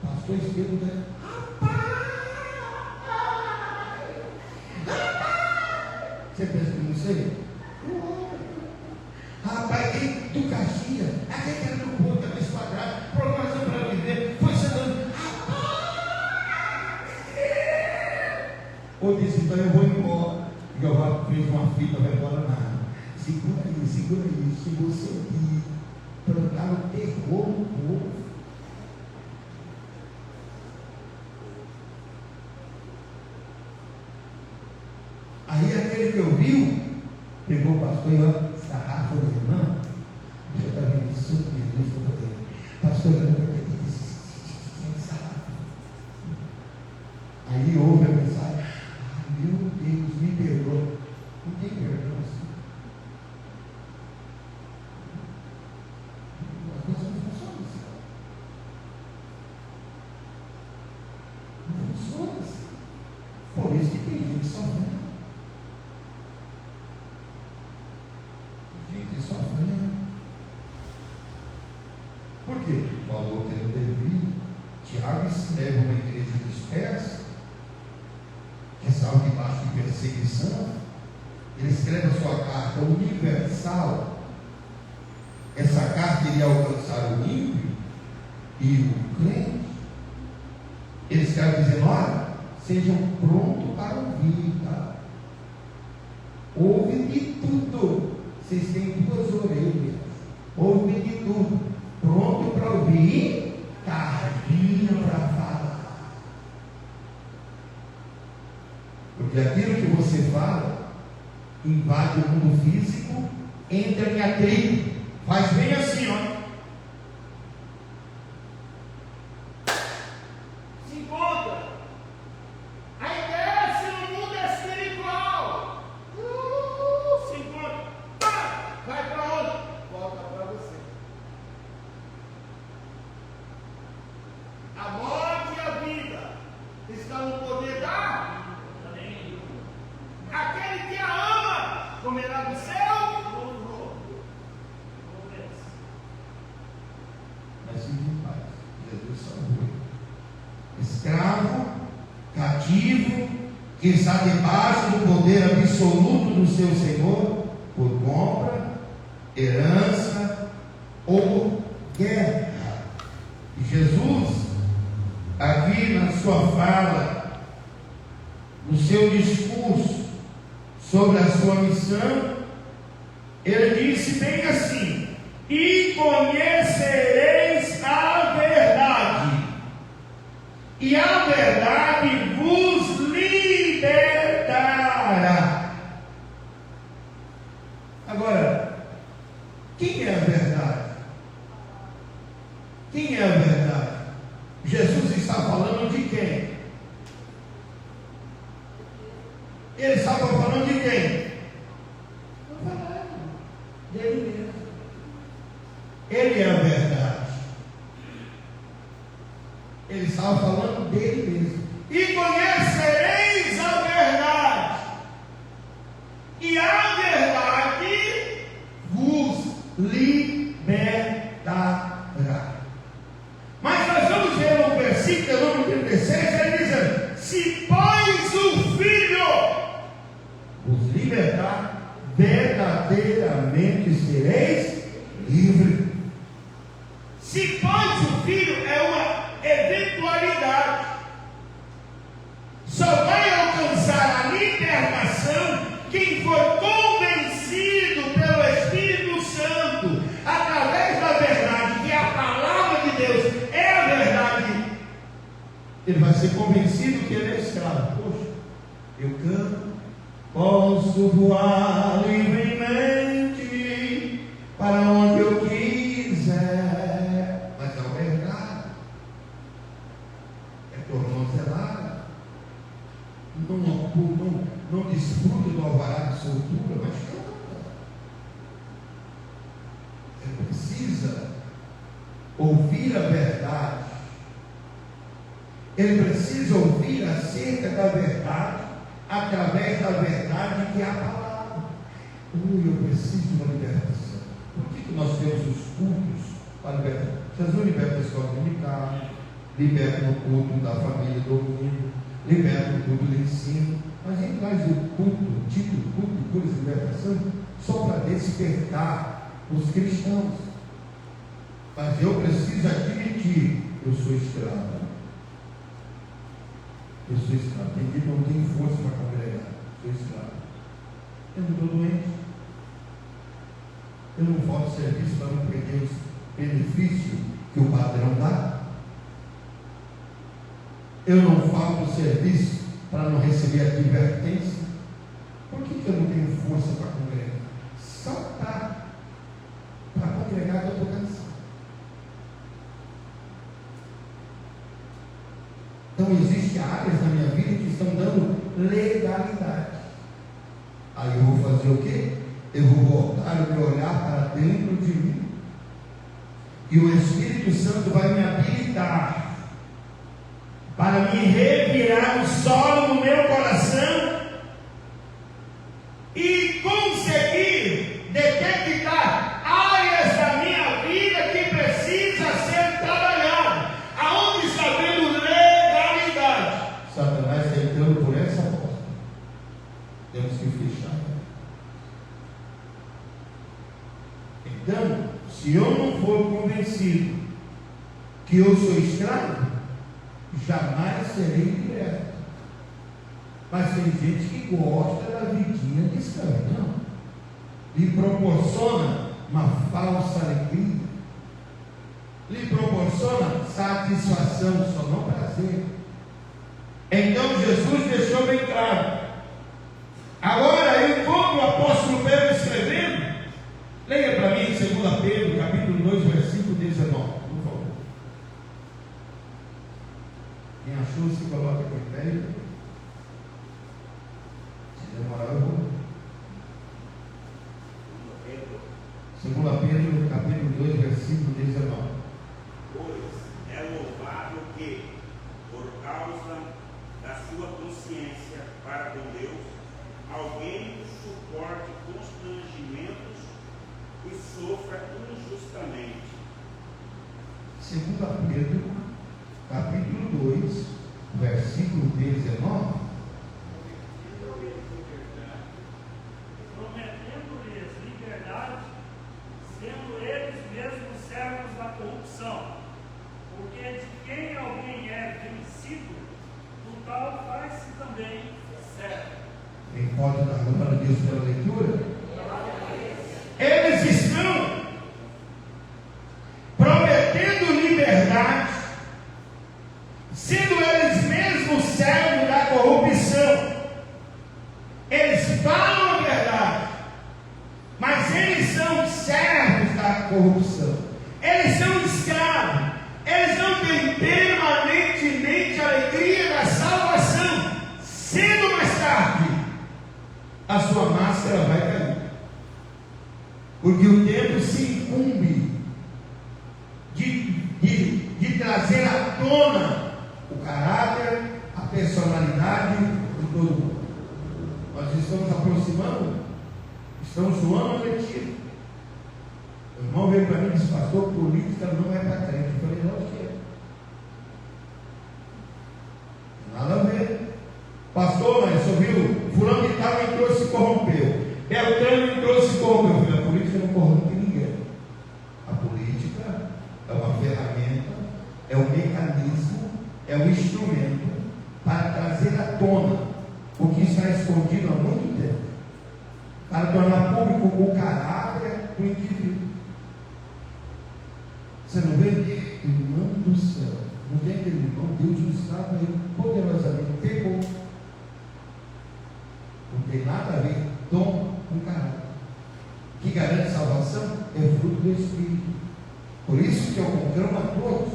Pastor Estevam diz: você pensa que não sei? Rapaz, do Caxias, aquele que era do Porto, mais quadrado, programação para viver, foi sendo. Ou disse: então eu vou embora. E eu fez uma fita, vai embora nada. Segura aí, chegou o seu dia. Plantaram terror no povo. Aí aquele que ouviu, pegou o pastor e olha, sarrafo do irmão. Você está vendo isso? Pastor, eu não acredito nisso. Aí ouve a mensagem: meu Deus, me perdoa. Não tem perdão assim. As coisas não funcionam assim. quê? Falou que ele devia. Tiago escreve uma igreja dispersa, que estava debaixo de perseguição. Ele escreve a sua carta universal. Essa carta iria alcançar o ímpio e o crente. Ele escreve dizendo: olha, sejam prontos para ouvir, tá? Ouve de tudo. Vocês têm 2 orelhas. Ouve de tudo. Pronto para ouvir, tardinho para falar. Porque aquilo que você fala invade o mundo físico, entra em atrito. Faz bem assim, ó.
Se encontra. A ideia se no mundo é espiritual. Se encontra. Pá! Vai para onde? Volta para você. A morte e a vida estão no poder da. Aquele que a ama comerá do céu.
Mas fique em paz. Jesus salvou. Escravo, cativo, que está debaixo do poder absoluto do seu Senhor, por compra, herança ou guerra. E Jesus, aqui na sua fala, no seu discurso sobre a sua missão, ele disse bem assim: e conhecereis a verdade, e a verdade vos libertará. Agora, quem é a verdade? Quem é a verdade? Jesus está falando de quem? Ele estava falando de quem? Não falando dele mesmo. Ele é a verdade. Ele estava falando dele mesmo. E conhecereis a verdade, e a verdade vos libertará. Mas nós vamos ver no versículo número 36, ele diz: se pois o Filho vos libertar, verdadeiramente sereis livres. Se pois o Filho é uma eventualidade, só vai alcançar a libertação quem for convencido pelo Espírito Santo, através da verdade, que a palavra de Deus é a verdade. Ele vai ser convencido que ele é escravo. Poxa, eu canto, posso voar livremente para onde eu quiser, mas não é verdade. É tornozelada. Não desfruta do alvará de soltura, mas canta. Você precisa ouvir a verdade. Ele precisa ouvir acerca da verdade, através da verdade que é a palavra. Eu preciso de uma libertação. Por que nós temos os cultos para libertar? Jesus liberta a escola dominical, liberta o culto da família domingo, liberta o culto do ensino. Mas a gente traz o culto, o título culto de cura e libertação, só para despertar os cristãos. Mas eu preciso admitir: eu sou escravo. Eu sou escravo. Tem dia que eu não tenho força para congregar. Sou escravo. Eu não estou doente. Eu não falto serviço para não perder os benefícios que o patrão dá. Eu não falto serviço para não receber advertência. Por que eu não tenho força para congregar? Só para congregar que eu estou cansado. Então existem áreas na minha vida que estão dando legalidade. Aí eu vou fazer o quê? Eu vou voltar o meu olhar para dentro de mim, e o Espírito Santo vai me habilitar para me revirar o solo no meu coração e conseguir detectar áreas da minha vida que precisa ser Se eu não for convencido que eu sou escravo, jamais serei liberto. Mas tem gente que gosta da vidinha de escravo, não. Lhe proporciona uma falsa alegria, lhe proporciona satisfação, só não prazer. Então Jesus deixou bem claro. Agora eu encontro o apóstolo Pedro escrevendo. Leia para mim 2 Pedro, capítulo 2, versículo 19, por favor. Quem achou, se coloca aqui em pé. Se demorar, eu vou. 2 Pedro, capítulo 2, versículo 19.
Pois é louvável que, por causa da sua consciência para com Deus, alguém suporte constrangimentos e sofra injustamente.
2 Pedro, capítulo 2, versículo 19.
Prometendo-lhes liberdade, sendo eles mesmos servos da corrupção, porque de quem alguém é vencido, do tal faz-se também servo.
Quem pode dar glória a Deus pela leitura? Eles estão prometendo liberdade, sendo eles mesmos servos da corrupção. Eles falam a verdade, mas eles são servos da corrupção. Eles são escravos. Eles não têm permanentemente a alegria da salvação. Cedo ou mais tarde, a sua máscara vai cair, porque o tempo se incumbe de trazer à tona o caráter, a personalidade de todo mundo. Nós estamos aproximando, estamos zoando a letiva. O irmão veio para mim e disse: pastor, política não é para crente. Eu falei: não, que é. Nada a ver. Pastor, mas só viu, fulano de tal entrou e se corrompeu. Beltrano entrou e se corrompeu. A política não corrompe ninguém. A política é uma ferramenta, é um mecanismo, é um instrumento para trazer à tona o que está escondido há muito tempo, para tornar público o caráter do indivíduo. Você não vê? Irmão do céu, não tem aquele irmão, Deus o estava aí poderosamente pegou. Não tem nada a ver dom com caráter. O que garante salvação é fruto do Espírito. Por isso que eu conclamo a todos,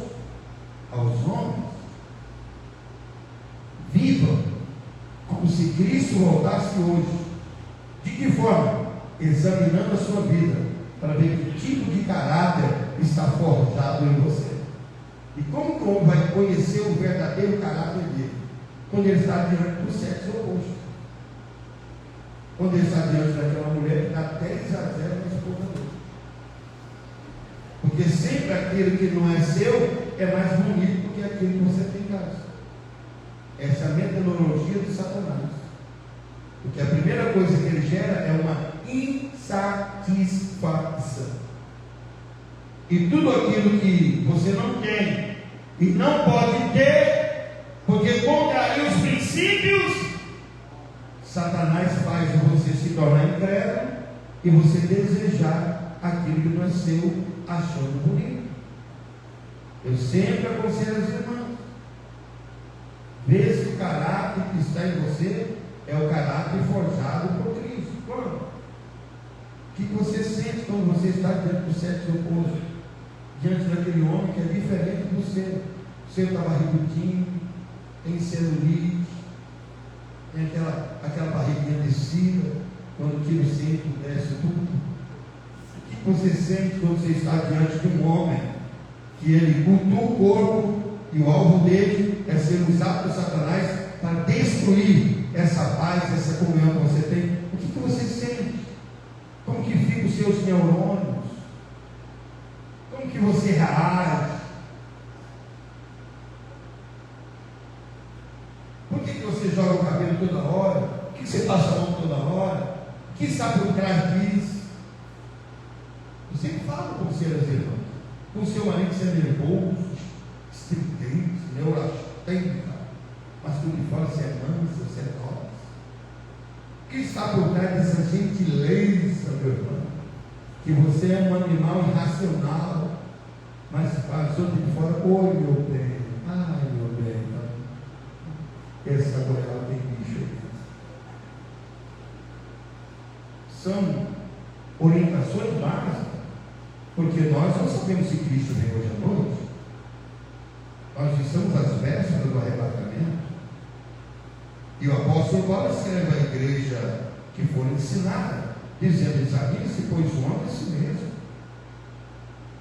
aos homens, vivam como se Cristo voltasse hoje. De que forma? Examinando a sua vida, para ver que tipo de caráter está forjado em você. E como que o homem vai conhecer o verdadeiro caráter dele? Quando ele está diante do sexo oposto. Quando ele está diante daquela mulher que dá 10-0 na esposa dele. Porque sempre aquilo que não é seu é mais bonito do que aquilo que você tem em casa. Essa é a metodologia de Satanás. Porque a primeira coisa que ele gera é uma insatisfação. E tudo aquilo que você não tem e não pode ter, porque contraria os princípios, Satanás faz você se tornar incrédulo e você desejar aquilo que não é seu, achando bonito. Eu sempre aconselho as irmãs: vê se o caráter que está em você é o caráter forjado por Cristo. Quando? O que você sente quando você está diante do sexo oposto, diante daquele homem que é diferente do seu? O seu está barrigudinho, tem celulite, tem aquela barriguinha descida, quando tira o cinto, desce tudo. O que você sente quando você está diante de um homem que ele cultua o corpo e o alvo dele é ser usado por Satanás para destruir essa paz, essa comunhão que você tem? O que você sente? Como que ficam os seus neurônios? Como que você reage? Por que você joga o cabelo toda hora? Por que você passa a mão toda hora? O que está por trás disso? Eu sempre falo com você grosseiras, irmãos, com seu marido ser nervoso, estridente, neurastênica, mas por de fora você é mansa, você é nobre. O que está por trás dessa gentileza, meu irmão? Que você é um animal irracional, mas passou de fora, oi meu bem, ai meu bem, essa goiaba tem bicho aqui. São orientações básicas, porque nós não sabemos se Cristo vem hoje à noite. Nós estamos às vésperas do arrebatamento, e o apóstolo Paulo escreve à igreja que for ensinada, dizendo: examine-se, pois o homem é si mesmo,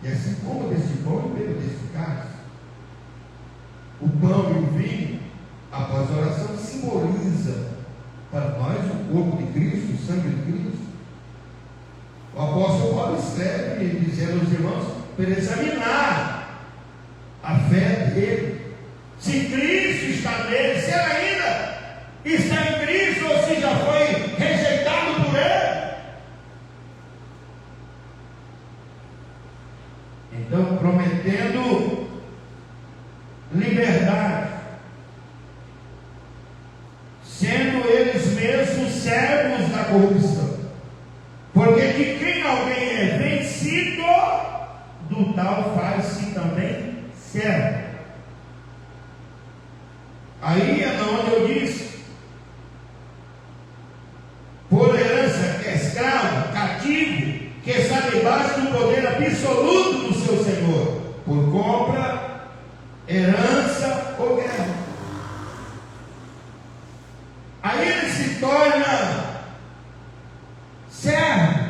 e assim coma deste pão e beba deste cálice. O pão e o vinho, após a oração, simboliza para nós o corpo de Cristo, o sangue de Cristo. O apóstolo Paulo escreve dizendo aos irmãos para examinar a fé dele, se Cristo está nele, se ele ainda está em Cristo ou se já foi rejeitado por ele. Então, prometendo liberdade, sendo eles mesmos servos da corrupção, porque de quem alguém é vencido, do tal faz-se também servo. Aí é onde eu disse: por herança, que é escravo, cativo, que está debaixo do poder absoluto do seu Senhor, por compra, herança ou guerra. Aí ele se torna servo,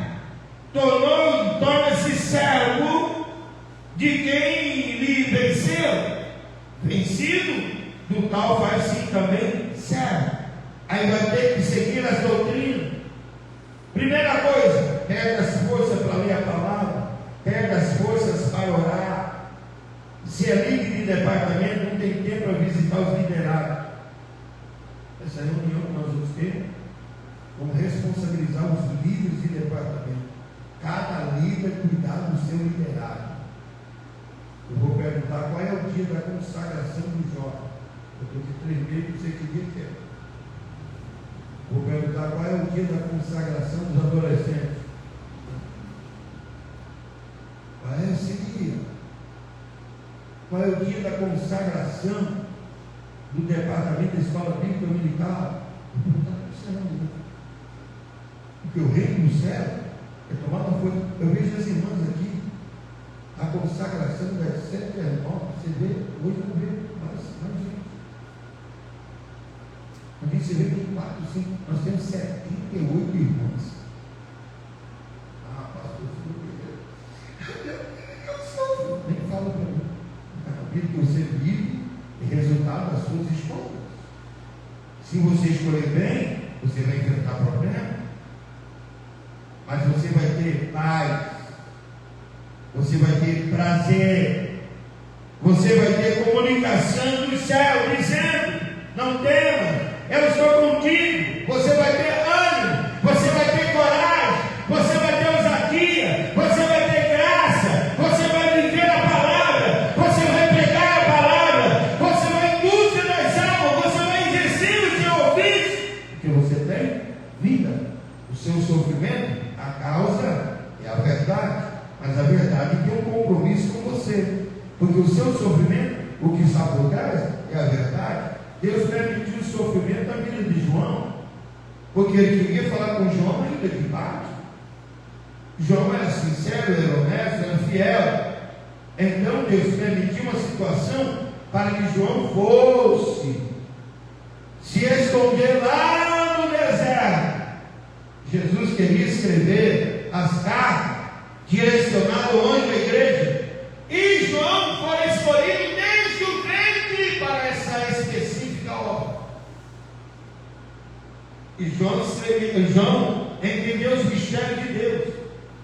torna-se servo de quem lhe venceu, vencido, do tal faz-se também servo. Aí vai ter que seguir as doutrinas. Primeira coisa, pega as forças para ler a palavra, pega as forças para orar. Se é líder de departamento, não tem tempo para visitar os liderados. Essa reunião que nós vamos ter, vamos responsabilizar os líderes de departamento. Cada líder cuidar do seu liderado. Eu vou perguntar qual é o dia da consagração do jovem. Eu estou de 3 meses, você queria ter. Vou perguntar qual é o dia da consagração dos adolescentes. Qual é esse dia? Qual é o dia da consagração do departamento da escola bíblica militar? Vou perguntar para o céu, né? Porque o reino do céu é tomar uma coisa. Eu vejo as irmãs aqui, a consagração das 7 às 9, você vê, hoje não vê mais gente. A gente vê que tem 4, 5, nós temos 78 irmãos. Ah, pastor, eu sofro, nem fala para mim. A vida que você vive é resultado das suas escolhas. Se você escolher bem, você vai enfrentar problemas, mas você vai ter paz, você vai ter prazer, você vai ter comunicação do céu, dizendo: não temas, eu estou contigo. Você vai ter ânimo, você vai ter coragem, você vai ter ousadia, você vai ter graça, você vai viver a palavra, você vai pregar a palavra, você vai induzir nas almas, você vai exercer o seu ofício, porque você tem vida. O seu sofrimento, a causa é a verdade, mas a verdade tem um compromisso com você, porque o seu sofrimento, o que está por trás, é a verdade. Deus permitiu o sofrimento na vida de João, porque ele queria falar com João ainda de baixo. João era sincero, era honesto, era fiel. Então Deus permitiu uma situação para que João fosse se esconder lá no deserto. Jesus queria escrever as cartas direcionadas ao anjo da igreja, e João foi escolhido desde o ventre para essa específica obra. E João entendeu os mistérios de Deus,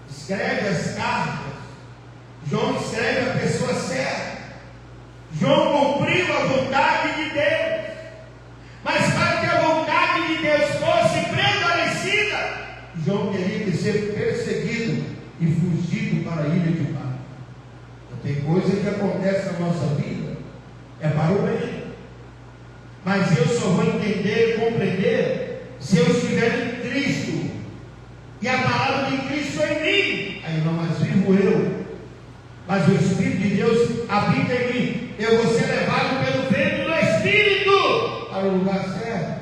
escreve as cartas. João escreve a pessoa certa. João cumpriu a vontade de Deus, mas para que a vontade de Deus fosse prevalecida, João teria que ser perseguido e fugido para a ilha de Patmos. Tem coisa que acontece na nossa vida, é para o bem. Mas eu só vou entender, compreender, se eu estiver em Cristo. E a palavra de Cristo é em mim. Aí não mais vivo eu, mas o Espírito de Deus habita em mim. Eu vou ser levado pelo vento do Espírito para o lugar certo.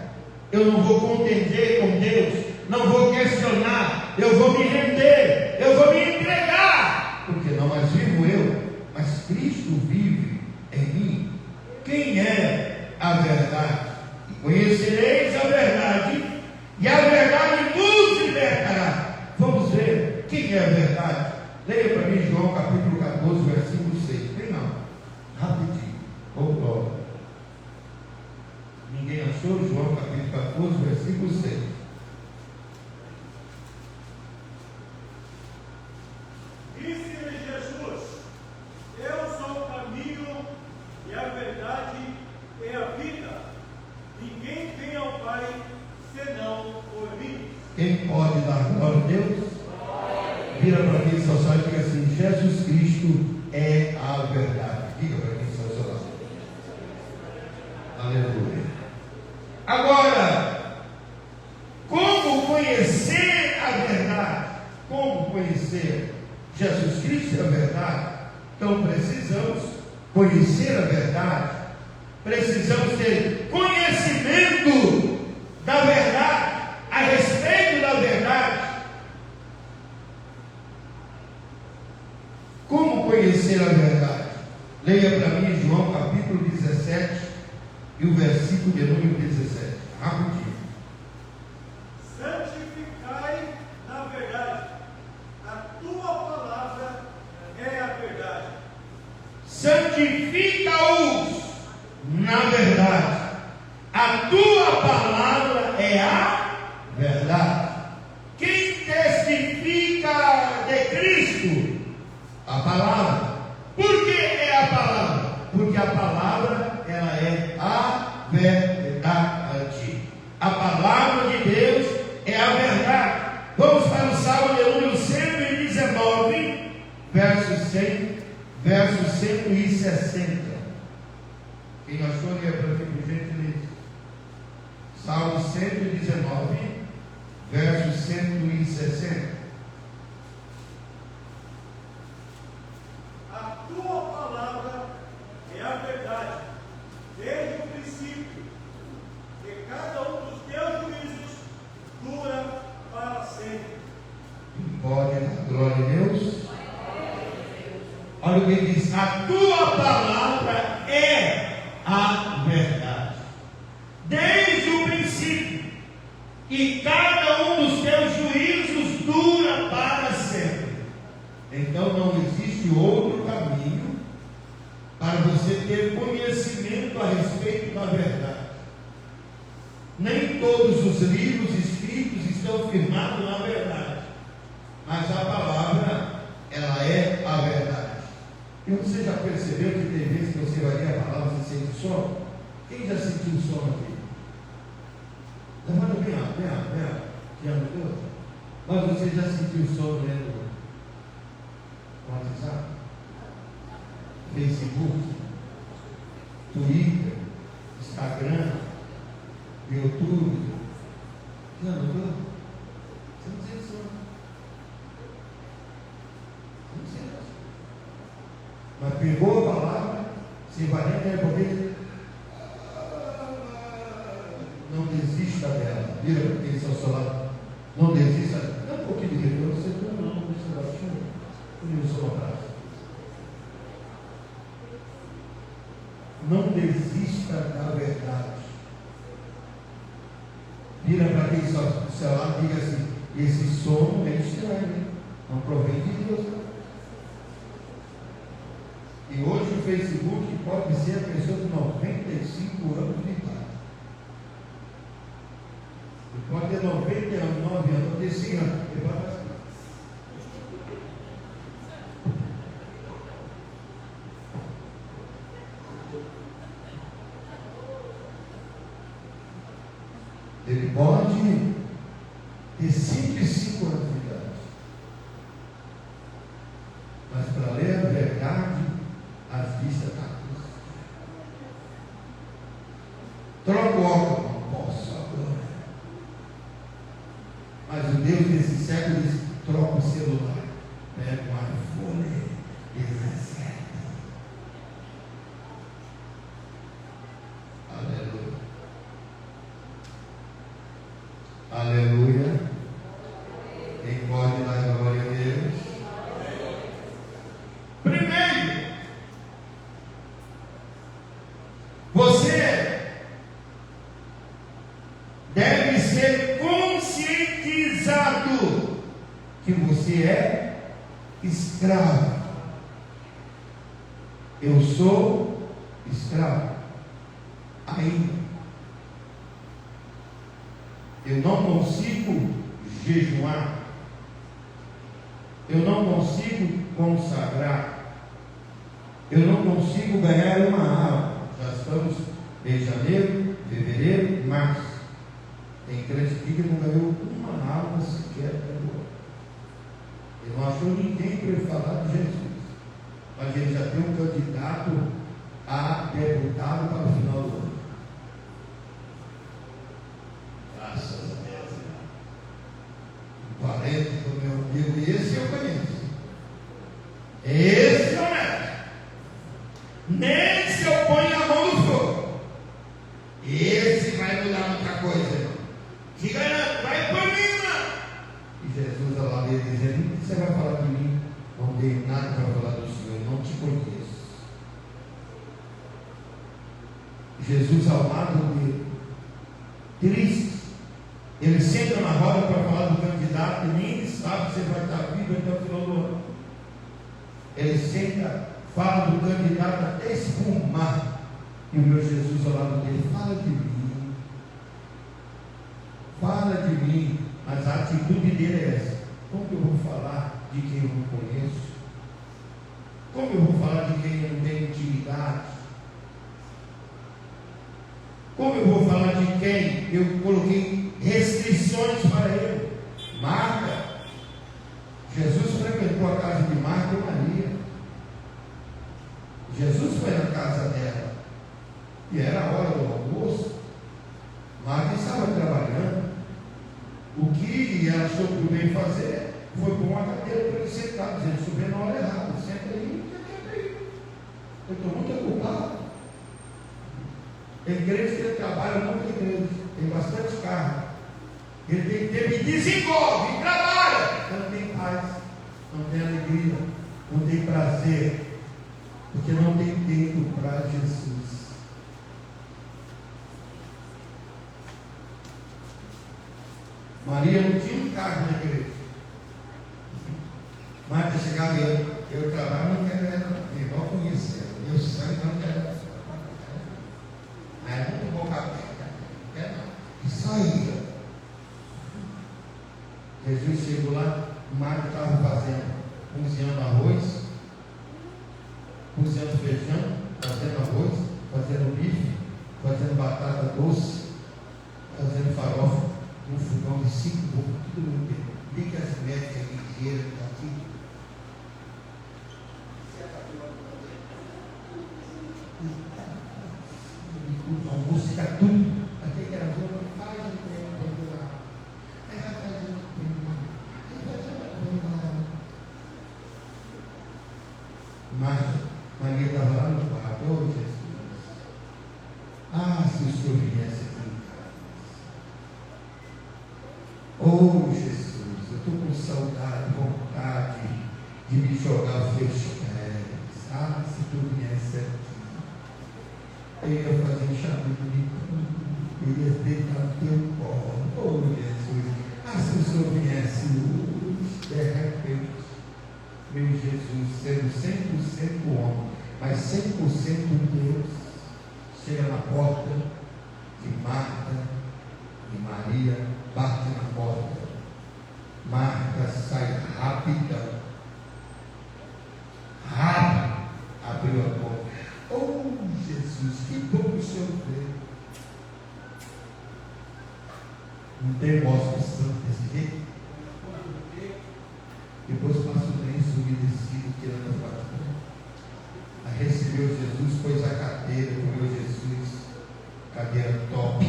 Eu não vou contender com Deus, não vou questionar, eu vou me render, eu vou me entregar, porque não mais vivo eu, mas Cristo vive em mim. Quem é a verdade? E conhecereis a verdade, e a verdade nos libertará. Vamos ver quem é a verdade. Leia para mim João capítulo 14, versículo 6. Tem não, rapidinho, vamos logo. Ninguém achou? João capítulo 14, versículo 6.
Disse-lhe Jesus: Eu sou o caminho e a verdade e a vida. Ninguém vem ao Pai senão por mim.
Quem pode dar glória a Deus? Vira para mim, seu só e diga assim: Jesus Cristo é a verdade. Diga para mim, seu só. Aleluia. Agora, como conhecer a verdade? Como conhecer? Jesus Cristo é a verdade. Então precisamos conhecer a verdade. Precisamos ter conhecimento da verdade, a respeito da verdade. Como conhecer a verdade? Leia para mim João capítulo 17 e o versículo de número 17. Rapidinho.
Santificai na verdade. A tua palavra é a verdade.
Santifica-os na verdade. A tua palavra é a verdade. Quem testifica de Cristo? A palavra. Por que é a palavra? Porque a palavra, ela é a verdade. A palavra de Deus é a verdade. Vamos para o Salmo de número 119, verso 100, verso 160. Quem achou, leia para mim, por gentileza. Salmo 119, verso 160.
A tua palavra é a verdade, desde o princípio, e cada um dos teus juízos dura para sempre.
Pode dar glória a Deus. Olha o que ele diz: a tua palavra é a verdade, desde o princípio, e cada um dos teus juízos dura para sempre. Então não existe outro caminho para você ter conhecimento a respeito da verdade. Nem todos os livros escritos estão firmados na verdade, mas a palavra, ela é a verdade. E você já percebeu que tem vezes que você vai ler a palavra e você sente sono? Quem já sentiu sono aqui? Levanta bem alto. Já mudou? Mas você já sentiu sono lendo WhatsApp, Facebook, Twitter, Instagram, YouTube? Já mudou? Você não sente sono. Você não sente sono. Mas pegou a palavra, se vai ler porque não desista dela. Vira para quem está ao seu lado. Não desista. Dá um pouquinho de retorno. Você não precisa baixar. Um abraço. Não desista da verdade. Vira para quem está ao seu lado e diga assim: esse sono é estranho, não provém de Deus. E hoje o Facebook pode ser a pessoa de 95 anos de idade. E pode ter 99 anos, pode ter 100 anos. Ele pode ter 105 anos de idade. Mas para ler a verdade, coloca, não posso agora. Mas o Deus desse século diz, troca o celular, pega um iPhone e reseta. Aleluia. Aleluia. Quem pode dar glória a Deus? Primeiro, você deve ser conscientizado que você é escravo. Eu sou escravo. Ainda. Eu não consigo jejuar. Eu não consigo consagrar. Eu não consigo ganhar uma alma. Já estamos em janeiro, fevereiro, março. Tem crente aqui que não ganhou uma alma sequer até agora. Ele não achou ninguém para ele falar de Jesus. Mas ele já tem um candidato a deputado para o final do ano. Graças a Deus. Um parente do meu amigo, e esse eu conheço. Esse eu conheço. Nem se eu ponho a mão no fogo. Esse vai mudar muita coisa, irmão. Diga, vai por mim, mano. E Jesus ao lado dele dizendo, o que você vai falar de mim? Não tenho nada para falar do Senhor, eu não te conheço. Jesus ao lado dele, triste. Ele senta na roda para falar do candidato e nem ele sabe se ele vai estar vivo até o final do ano. Ele senta, fala do candidato até espumar. E o meu Jesus ao lado dele, fala de mim. Fala de mim. Mas a atitude dele é essa. Como que eu vou falar de quem eu não conheço? Como eu vou falar de quem eu não tenho intimidade? Como eu vou falar de quem eu coloquei restrições para ele? Marta. Jesus frequentou a casa de Marta e Maria. Jesus foi na casa dela. E era a hora do almoço. Marta estava trabalhando. O que ela achou por bem fazer foi pôr uma cadeira para ele sentar, dizendo, subir na hora errada. Senta aí, senta aí. Eu estou muito ocupado. Tem igreja que ele trabalha muito em igreja, tem bastante carro. Ele tem tempo e desenvolve, e trabalha. Não tem paz, não tem alegria, não tem prazer, porque não tem tempo para Jesus. Maria não tinha um carro na igreja. Marta chegava e eu trabalho, não quero ela, eu não conheço ela, meu sangue não quero ela. Mas é muito bom café, não quero não. E só ia. Jesus chegou lá, Marta estava cozinhando arroz, cozinhando feijão, fazendo arroz, fazendo bife, fazendo batata doce, fazendo farofa, um fogão de 5 bocas, tudo no tempo. Vê que as médicas ligeiras estão aqui. O almoço fica tudo. Até que era boa, faz o tempo lá. Mas Maria estava lá no quarto, oh Jesus. Ah, se o Senhor viesse aqui em casa. Oh Jesus, eu estou com saudade, vontade de me jogar aos teus pés. Ah, se tu viesse aqui. Eu ia fazer um chamado de tudo, eu ia deitar no teu colo. Oh Jesus, ah, se o Senhor viesse hoje, de repente. Meu Jesus, sendo 100% homem, mas 100% Deus, chega na porta de Marta e Maria, bate na porta. Marta sai rapidão. Rápido, abriu a porta. Oh Jesus, que bom que o Senhor veio. Não tem voz Santo desse jeito. Depois passa o lenço umedecido tirando a fatura. Aí recebeu Jesus, pôs a cadeira, comeu Jesus, cadeira top.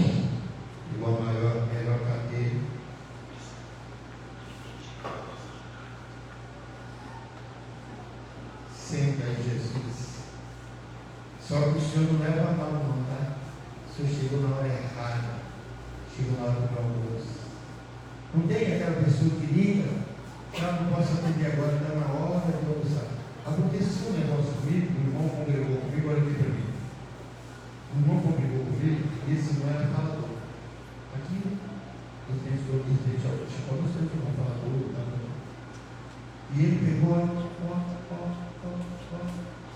Só que o senhor não leva a mal, não, tá? O senhor chegou na hora errada. Chegou na hora do almoço. Não tem aquela pessoa que liga, não posso atender agora, está na hora de almoçar. Aconteceu um negócio comigo, o irmão congregou comigo, olha aqui para mim. O irmão congregou comigo, e esse não era falador. Aqui, eu tenho que dizer, eu não sei o que eu vou falar tudo, tá? E ele pegou,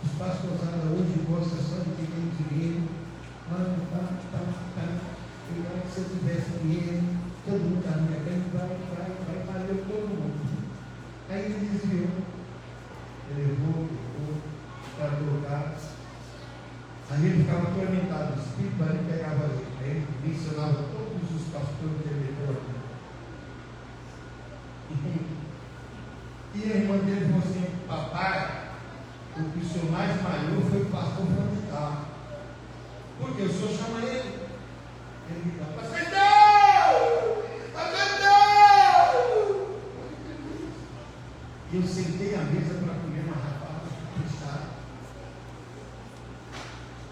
os pastores hoje gostam só de quem tem dinheiro. Se eu tivesse dinheiro, todo mundo está na minha frente, vai valer todo mundo. Aí ele desviou. Ele levou para trocar. Aí ele ficava atormentado, o espírito ali pegava ele. Aí ele mencionava todos os pastores que ele levou. E a irmã dele falou assim: papai, o que o senhor mais malhou foi o pastor Francisco. Porque o senhor chama ele. Ele gritava: pastor não! Pastor não! E eu sentei à mesa para comer uma rapada fechada,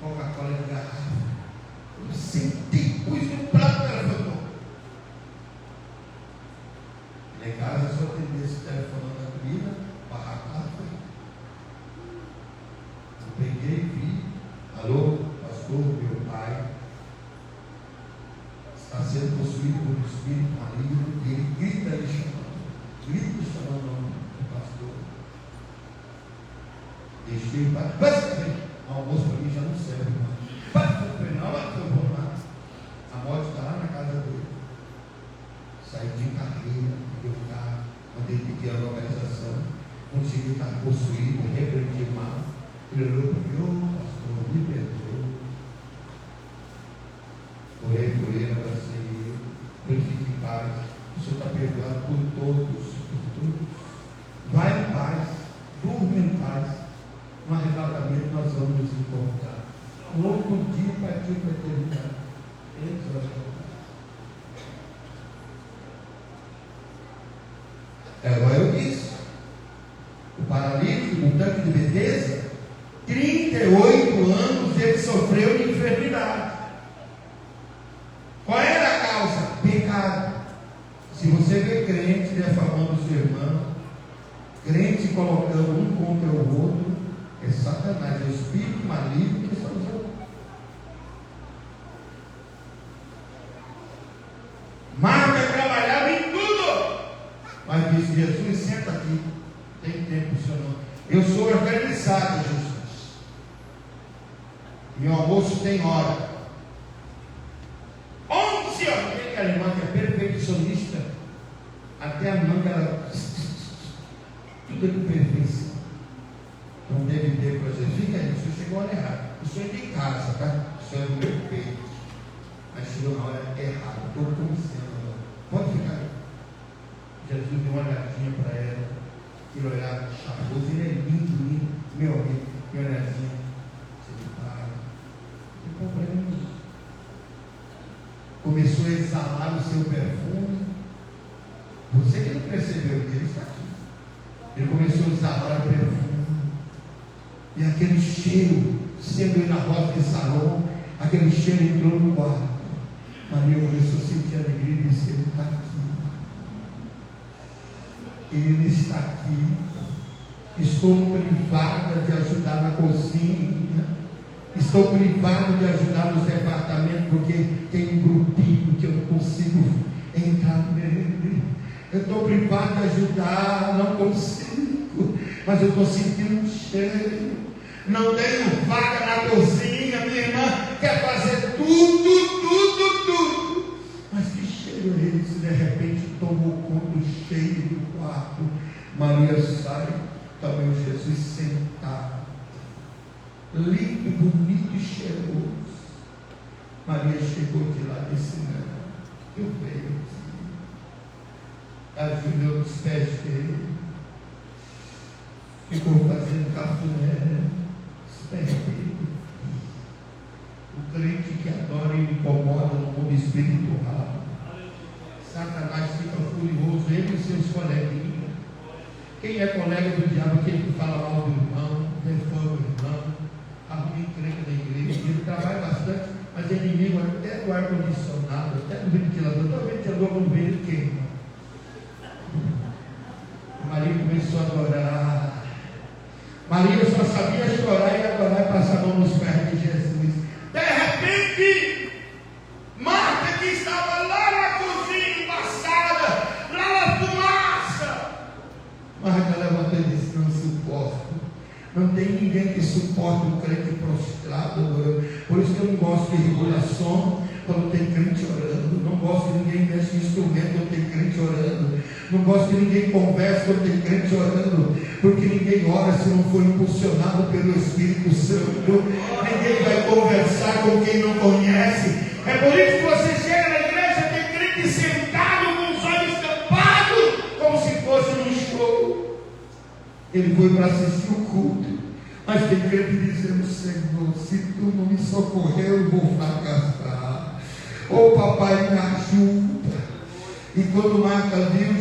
Coca-Cola de garrafa. Eu sentei, pus no prato dela e falei: lá em casa eu só atendi esse telefone da comida, barracada. Eu peguei e vi: alô, pastor, meu pai está sendo possuído por um espírito maligno, e ele grita ali chamando o nome do pastor. Deixei o pai, o almoço para mim já não serve mais. Eu vou lá. A morte está lá na casa dele. Saí de carreira, peguei o carro, mandei pedir a localização, consegui estar possuído, repreendi mal. Ele olhou para mim: pastor, me perdoe. Orei por ele, abracei ele, fique em paz. O Senhor está perdoado por todos. Vai em paz, durma em paz. No arrebatamento nós vamos nos encontrar. No outro dia partiu para a eternidade. Eles vão voltar. Agora eu disse: o paralítico, um tanque de Betesda, 38 anos ele sofreu de enfermidade. Qual era a causa? Pecado. Se você vê crente defamando o seu irmão, crente colocando um contra o outro, é Satanás, é o espírito maligno que está usando. Marta trabalhava em tudo, mas disse: Jesus, senta aqui, tem tempo, senhor não. Eu sou organizado, Jesus. Meu almoço tem hora. 11 anos. Aquela irmã que é perfeccionista, até a manga, ela tudo é com perfeição. Não deve ter coisa. Fica aí, o senhor chegou na hora errada. O senhor é de casa, tá? O senhor é do meu peito. Mas chegou na hora errada. Estou começando. Pode ficar aí. Jesus deu uma olhadinha para ela. Ele olhava chaposo. Ele é lindo, lindo. Meu amigo, que olhadinha. Você para. Que problema. Começou a exalar o seu perfume. Você que não percebeu que ele está aqui. Ele começou a exalar o perfume. E aquele cheiro, sendo ele na rosa de Salom, aquele cheiro entrou no quarto. Maria começou a sentir alegria e disse: ele está aqui. Ele está aqui. Estou privada de ajudar na cozinha. Estou privado de ajudar nos departamentos, porque tem um grupinho que eu não consigo entrar nele. Eu estou privado de ajudar, não consigo, mas eu estou sentindo um cheiro. Não tenho vaga na cozinha, minha irmã quer fazer tudo. Mas que cheiro é esse? De repente tomou conta do cheiro do quarto. Maria sai, está o meu Jesus sentado, lindo, bonito e cheiroso. Maria chegou de lá e disse: não, eu venho aqui. Ajoelhou nos pés dele, ficou fazendo cafuné. O crente que adora e incomoda no mundo espiritual, Satanás fica furioso, ele e seus coleguinhas. Quem é colega do diabo, aquele que fala mal do irmão, defama o irmão, arruma encrenca da até do ar-condicionado, até do ventilador. Todo ventilador quando veio queima. Maria começou a adorar. Maria só sabia chorar e adorar e passar a mão nos pés de Jesus. De repente, Marta, que estava lá na cozinha, embaçada, lá na fumaça, Marta levantou e disse: não suporto. Não tem ninguém que suporte um crente prostrado. Por isso que eu não gosto de regulação quando tem crente orando. Não gosto que ninguém mexe em instrumento quando tem crente orando. Não gosto que ninguém converse quando tem crente orando. Porque ninguém ora se não for impulsionado pelo Espírito Santo. Ninguém vai conversar com quem não conhece. É por isso que você chega na igreja e tem crente sentado com os olhos tampados, como se fosse num show. Ele foi para assistir o culto, mas tem crente dizendo: Senhor, se tu não me socorrer, eu vou fracassar. Ô papai, me ajuda. E quando Marta viu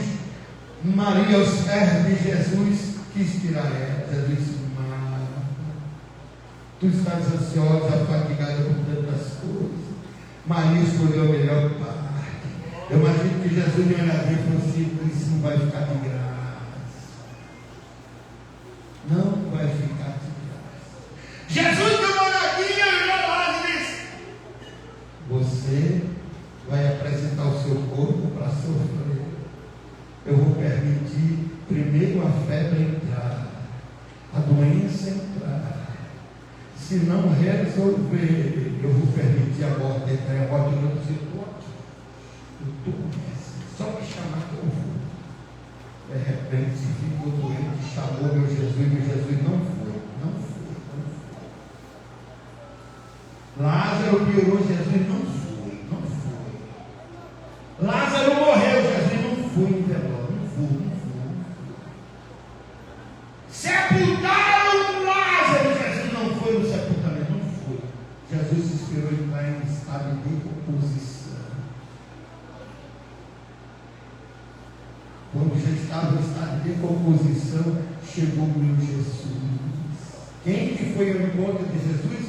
Maria aos pés de Jesus, quis tirar ela. Jesus disse: Marta, tu estás ansiosa, fatigada com tantas coisas. Maria escolheu a melhor parte. Eu imagino que Jesus me olhava e falou assim: isso não vai ficar de graça. Não vai ficar de graça. Jesus deu uma olhadinha e olhou lá e disse: você vai apresentar o seu corpo para sofrer. Eu vou permitir primeiro a febre entrar, a doença entrar. Se não resolver, eu vou permitir a morte entrar. A morte não se pode. Eu estou só me chamar que eu vou. De repente ficou doente, chamou meu Jesus não foi. Lázaro piorou, Jesus não foi. Lázaro morreu, Jesus não foi em velório, não foi. Sepultaram Lázaro, Jesus não foi no sepultamento, não foi. Jesus se esperou entrar em estado de decomposição. Quando já estava em estado de decomposição, chegou o meu Jesus. Quem que foi ao encontro de Jesus?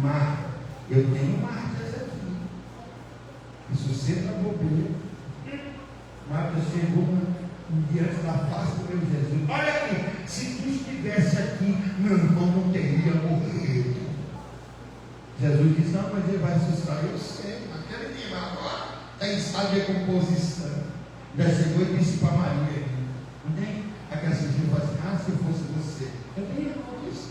Marta. Eu tenho Martas aqui. Isso sempre é bobeira. Marta chegou diante da face do meu Jesus. Olha aqui, se tu estivesse aqui, meu irmão não teria morrido. Jesus disse: não, mas ele vai assustar. Eu sei, mas aquele dia agora está em estado de decomposição. Já chegou e disse para Maria: não tem? Aquela senhora falou assim: se eu fosse você, eu nem ia falar isso.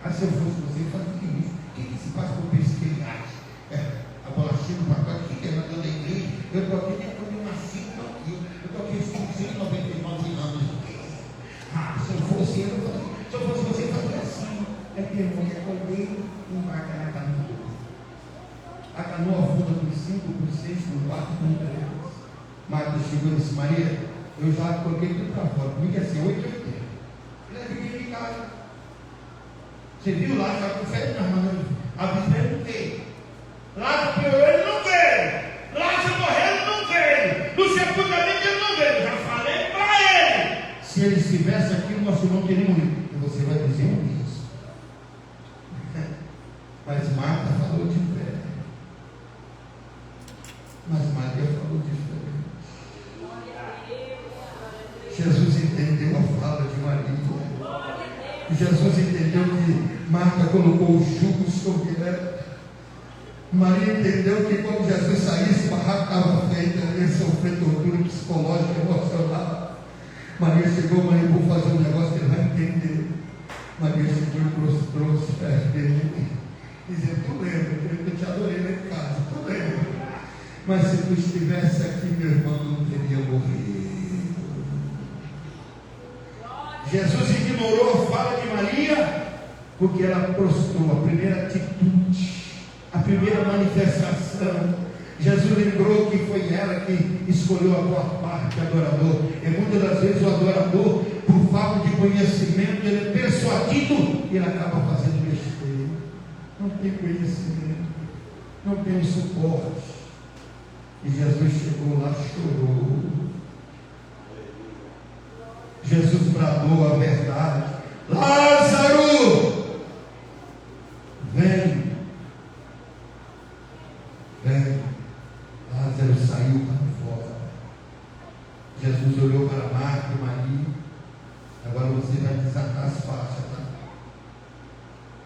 Se eu fosse você, eu fazia isso. O que se passa com o pesqueiro? A bolachinha no pacote, que é na dona da igreja. Eu estou aqui dentro de uma fita aqui. Eu estou aqui 199 anos. Se eu fosse eu, se eu fosse você, eu fazia assim. É que eu acordei e embarca na canoa. A canoa afunda por 5, por 6, por 4, por 3. Marta chegou e disse: Maria, eu já coloquei tudo para fora. Comigo é assim, 8 e 80. Leve em casa. Você viu lá, já com fé na mão. A visão não veio. Lázaro piorou, ele não veio. Lázaro morreu, ele não veio. No sepultamento ele não veio. Já falei para ele. Se ele estivesse aqui, o nosso irmão teria morrido. E você vai dizer isso. Mas Marta falou de fé. Mas Maria falou diferente. Jesus entendeu a fala de Maria. Jesus entendeu que Marta colocou o jugo sobre ela. Maria entendeu que quando Jesus saísse, o barraco estava feito, ele ia sofrer tortura psicológica, emocional. Maria chegou: Maria, vou fazer um negócio que ele vai entender. Maria chegou e prostrou os pés dele, dizendo: tu lembra, eu te adorei lá em casa, tu lembra? Mas se tu estivesse aqui, meu irmão não teria morrido. Jesus ignorou a fala de Maria, porque ela prostrou. A primeira atitude, a primeira manifestação. Jesus lembrou que foi ela que escolheu a boa parte, adorador. E muitas das vezes o adorador, por falta de conhecimento, ele é persuadido e ele acaba fazendo besteira. Não tem conhecimento, não tem suporte. E Jesus chegou lá, chorou. Jesus bradou a verdade: Lázaro,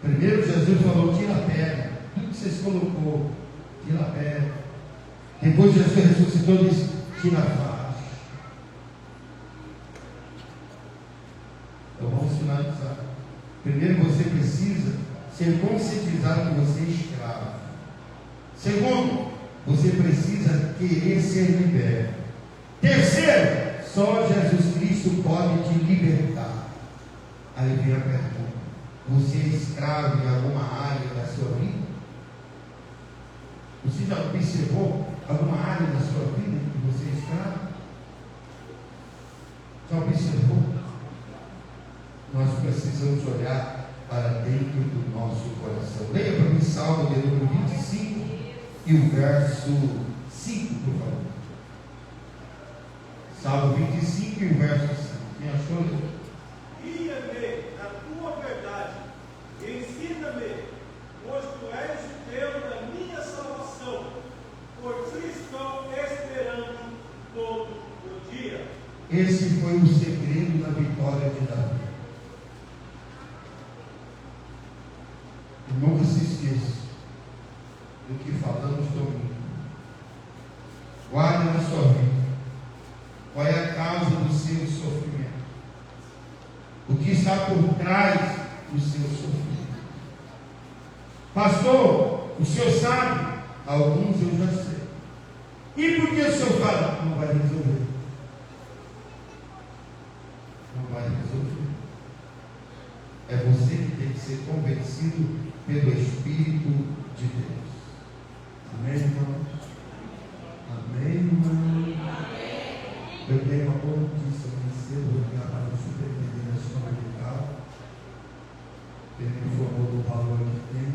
Primeiro Jesus falou: tira a pedra. Tudo que vocês colocou, tira a pedra. Depois Jesus ressuscitou e disse: tira a faixa. Então vamos finalizar. Primeiro, você precisa ser conscientizado que você é escravo. Segundo, você precisa querer ser liberto. Terceiro, só Jesus Cristo pode te libertar. Aí vem a pergunta: você é escravo em alguma área da sua vida? Você já observou alguma área da sua vida que você é escravo? Já observou? Nós precisamos olhar para dentro do nosso coração. Leia para mim Salmo de número 25 e o verso 5, por favor. Salmo 25 e o verso 5. Quem achou?
Guia-me na tua verdade, ensina-me, pois tu és o Deus da minha salvação. Por ti estou esperando todo o dia.
Esse foi o segredo da vitória de Davi. Nunca se esqueça do que falamos domingo. Guarde na sua vida. Qual é a causa do seu sofrimento? O que está por trás do seu sofrimento? Pastor, o senhor sabe? Alguns eu já sei. E por que o senhor fala? Não vai resolver. Não vai resolver. É você que tem que ser convencido pelo Espírito de Deus. Amém, irmãos? Amém, irmãos? Eu tenho uma boa notícia muito cedo. Vou ligar para o superintendente da escola local. Ele me informou do valor que tem.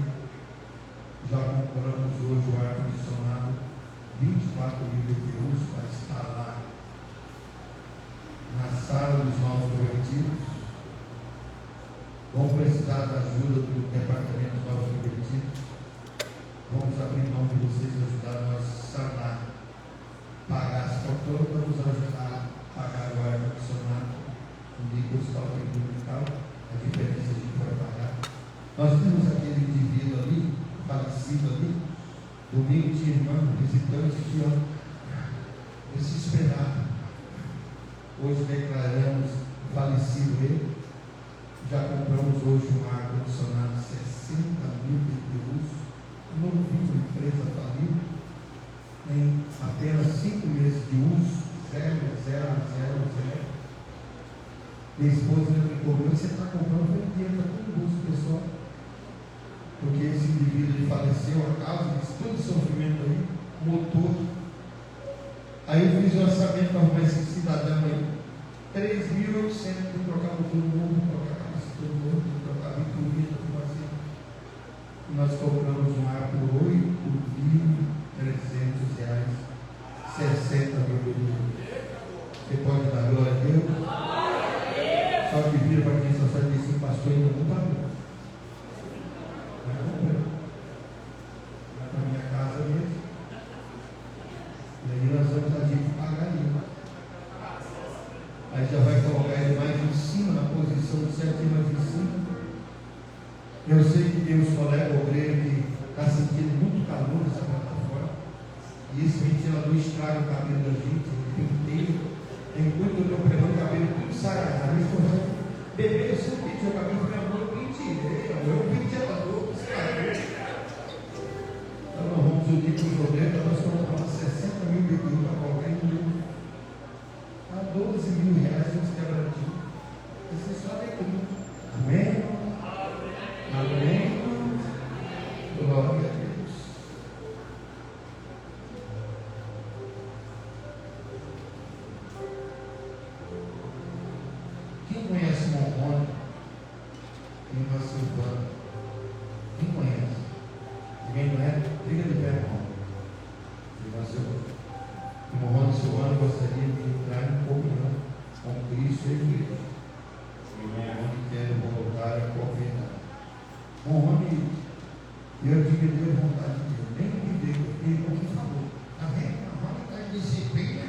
Já compramos hoje o ar-condicionado 24 mil EPUs para instalar na sala dos novos convertidos. Vamos precisar da ajuda do departamento dos novos convertidos. Vamos abrir mão de vocês e ajudar nós a sanar, pagar as faturas para nos ajudar a pagar o ar-condicionado. Um dia que o hospital tem publicado, a diferença a gente vai pagar. Nós temos aquele indivíduo ali, falecido ali. Domingo tinha irmão, visitante aqui, ó, desesperado. Hoje declaramos falecido ele. Já compramos hoje um ar-condicionado 60 mil EPUs, novinho, empresa falida, em apenas 5 meses de uso, 0. Minha esposa me cobrou: você está comprando, foi dinheiro para todo o uso pessoal, porque esse indivíduo ele faleceu a causa de todo o sofrimento aí, motor. Aí eu fiz o orçamento para arrumar esse cidadão aí, 3.800 para trocar todo mundo, trocar todo mundo, trocar vitorina, tudo assim. Nós compramos um ar por R$8.300, 60 mil. Você pode dar glória a Deus? Só que vira para quem só sabe desse pastor ainda não pagou. Vai comprar. Vai para minha casa mesmo. E aí nós vamos a gente pagar ali. Aí já vai colocar ele mais em cima, na posição certinha mais em cima. Eu sei que tem uns colegas obreiros que estão sentindo muito calor nessa plataforma. E esse ventilador estraga o cabelo da gente, o tempo inteiro. Enquanto eu estou pegando o cabelo tudo sarado, eles estão bebê, eu sempre pedi o cabelo para amor, mentira. Eu ventilador, estragou. Então nós vamos unir com os obreiros, nós colocamos 60 mil BQ para colocar em mundo. A 12 mil reais uns quebradinhos. Você só alegria. Amém? Amém? Glória a Deus. Quem conhece Morrone em uma Silvana? Quem conhece? Ninguém conhece? Fica de pé, Morrone. Morrone Silvana gostaria de entrar em comunhão com Cristo e a igreja. E Morrone quer voltar a convidar. Morrone, eu dividi a vontade de Deus, nem me deu, ele não me falou. Está vendo? Morrone está em disciplina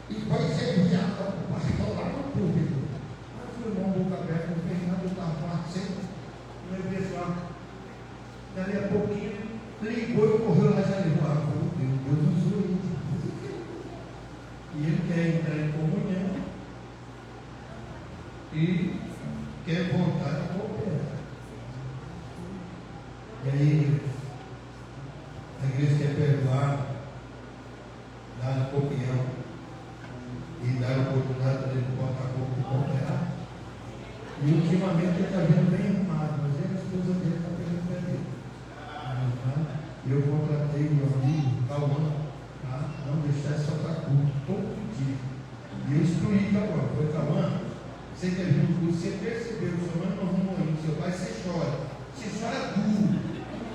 e vai ser enviado ao pastor lá no público. Mas o irmão Boca Aberta não fez nada, eu estava participando. Meu pessoal, Dali a pouquinho, ligou e correu lá, já ligou. Ah, Deus usou isso. E ele quer entrar em comunhão e quer voltar a cooperar. E aí, a igreja quer perdoar, dar comunhão e dar oportunidade para ele voltar a cooperar. E ultimamente ele está vindo bem arrumado, mas ele, a esposa dele está pegando pé dele. Eu contratei meu amigo, Cauã, para não deixar isso para culto todo dia. E eu instruí Cauã. Falei, Cauã, você quer vir no culto, você percebeu, sua mãe não arrumou isso, seu pai, você chora. Você chora duro,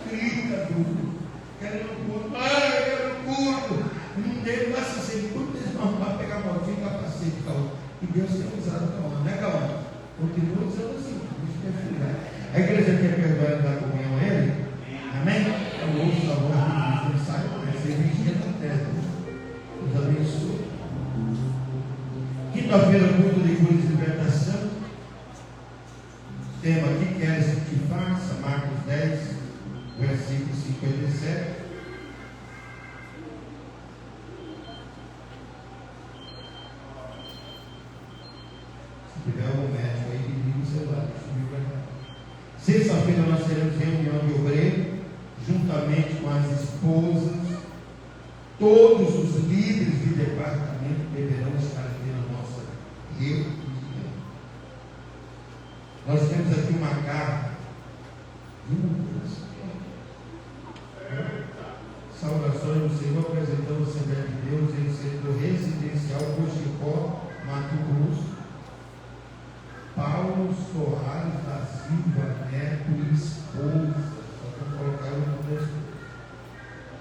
grita duro. Quero ir no culto, eu quero ir no culto. Não deu, basta ser, tudo eles vão lá pegar a motinha e capacete, Cauã. E Deus tem usado Cauã, né, Cauã? Continua usando assim, isso é filhar. A igreja quer perdoar e dar comunhão a ele? Amém? Eu ouço a voz de Cristo, ele sai, vai ser vigia na terra. Deus abençoe. Quinta-feira, culto de cura e libertação. Tema aqui, queres que te faça, Marcos 10, versículo 57. Se tiver algum médico aí que liga o celular, sexta-feira nós teremos reunião de obreiro, juntamente com as esposas. Todos os líderes de departamento deverão estar aqui na nossa reunião. Nós temos aqui uma carta de saudações do Senhor, apresentando a Assembleia de Deus em centro residencial Cochicó, Mato Grosso. Paulo Soares da Silva Neto, esposa. Só para colocar o nome.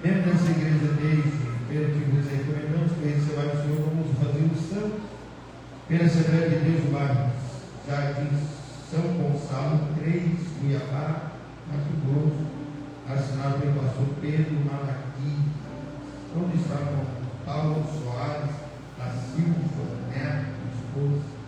Membro dessa igreja desde, pelo que vos recomendamos, conhecer mais o Senhor, vamos fazer o santo. Pela Assembleia de Deus do bairro Jardim São Gonçalo, 3, Cuiabá, Mato Grosso, assinado pelo pastor Pedro Malaqui. Onde está o Paulo Soares da Silva Neto, esposa?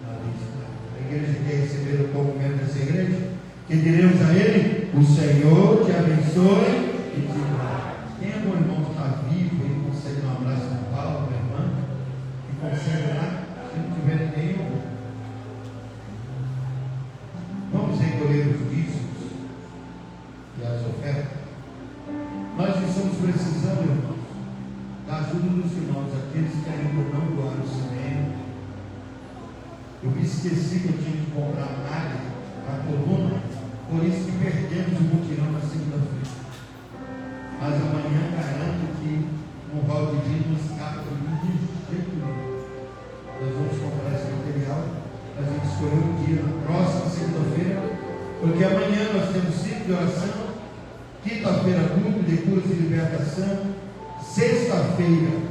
A igreja quer receber como membro dessa igreja, que diremos a ele: o Senhor te abençoe e te guarde. Quem é meu irmão que está vivo e consegue dar um abraço no Paulo, minha irmã, e consegue lá, se não tiver ninguém, eu vou. Vamos recolher os dízimos e as ofertas. Nós estamos precisando, irmãos, da ajuda dos irmãos, aqueles que ainda não doaram o cinema. Eu me esqueci que eu tinha que comprar malha para a coluna, por isso que perdemos o mutirão na segunda-feira. Mas amanhã garanto que no Valdivino não escapa de jeito nenhum. Nós vamos comprar esse material, a gente escolheu um dia na próxima segunda-feira, porque amanhã nós temos ciclo de oração, quinta-feira culto de curas e libertação, sexta-feira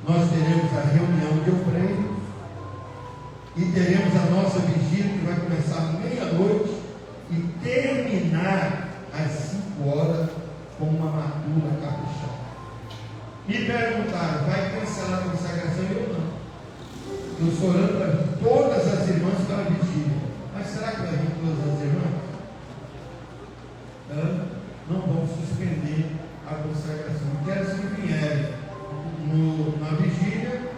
nós teremos a reunião de obreiros. E teremos a nossa vigília, que vai começar à meia-noite e terminar às 5 horas com uma matula caprichada. Me perguntaram, vai cancelar a consagração? Eu não. Eu estou orando para todas as irmãs para a vigília. Mas será que vai vir todas as irmãs? Não vamos suspender a consagração. Quero que vierem na vigília.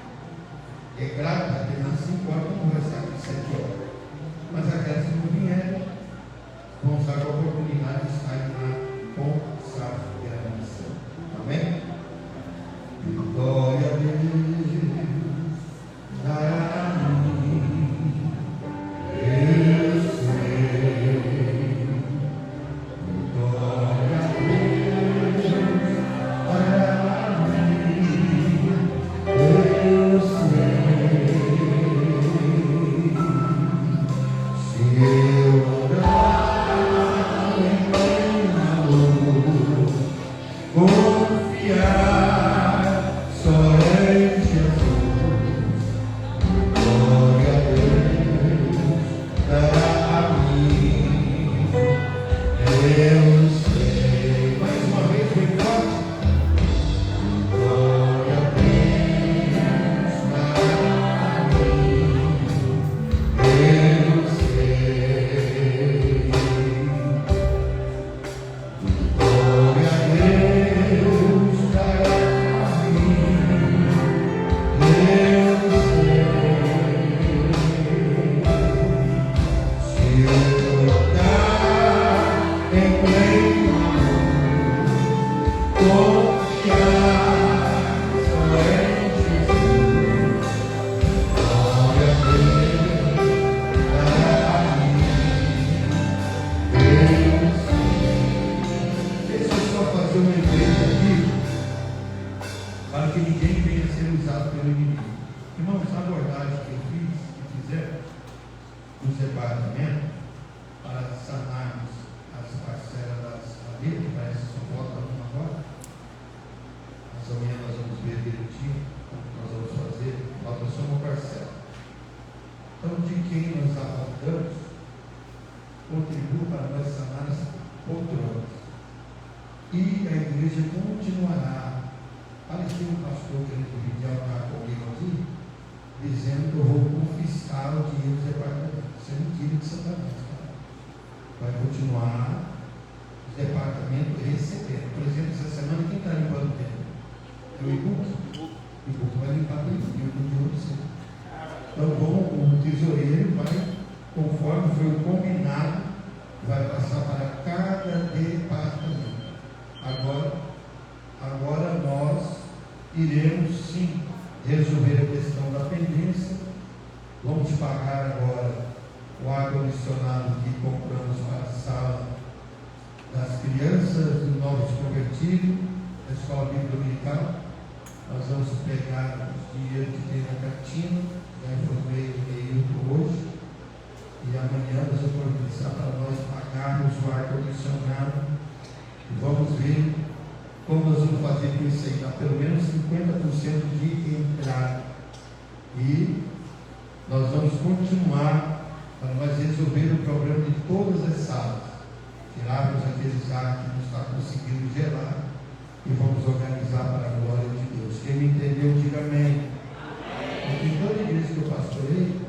É claro, vai ter nas 5 horas, vamos conversar às 7 horas. Mas aquelas que não vierem, vão usar a oportunidade de estar na consagração. Amém? Glória a Deus. Eu hospedagem que eu fiz, que fizeram, nos departamentos, para sanarmos as parcelas das famílias, que parece que só falta uma agora. Mas amanhã nós vamos ver direitinho o que nós vamos fazer, falta só uma parcela. Então, de quem nós abordamos, contribui para nós sanar as poltronas. E a igreja continuará. Parecia um pastor querendo dividir altar comigo aqui, dizendo que eu vou confiscar o dinheiro do departamento. Isso é mentira de Satanás. Tá? Vai continuar os departamentos recebendo. Por exemplo, essa semana quem está limpando o tempo? É o Ibuque. O Ibuque vai limpar o Ibuque, eu não sei. Então, o tesoureiro vai, conforme foi o combinado, vai passar para cada departamento. Agora nós iremos sim resolver a questão da pendência. Vamos pagar agora o ar-condicionado que compramos para a sala das crianças, dos novos convertidos, da escola bíblica dominical. Nós vamos pegar o dinheiro que tem na cantina, já informei o meio hoje, e amanhã nós vamos organizar para nós pagarmos o ar-condicionado. E vamos ver como nós vamos fazer com isso aí. Dá pelo menos 50% de entrada. E nós vamos continuar para nós resolver o problema de todas as salas. Tirarmos aqueles ar que não está conseguindo gerar e vamos organizar para a glória de Deus. Quem me entendeu, diga amém. Porque em toda igreja que eu pastorei,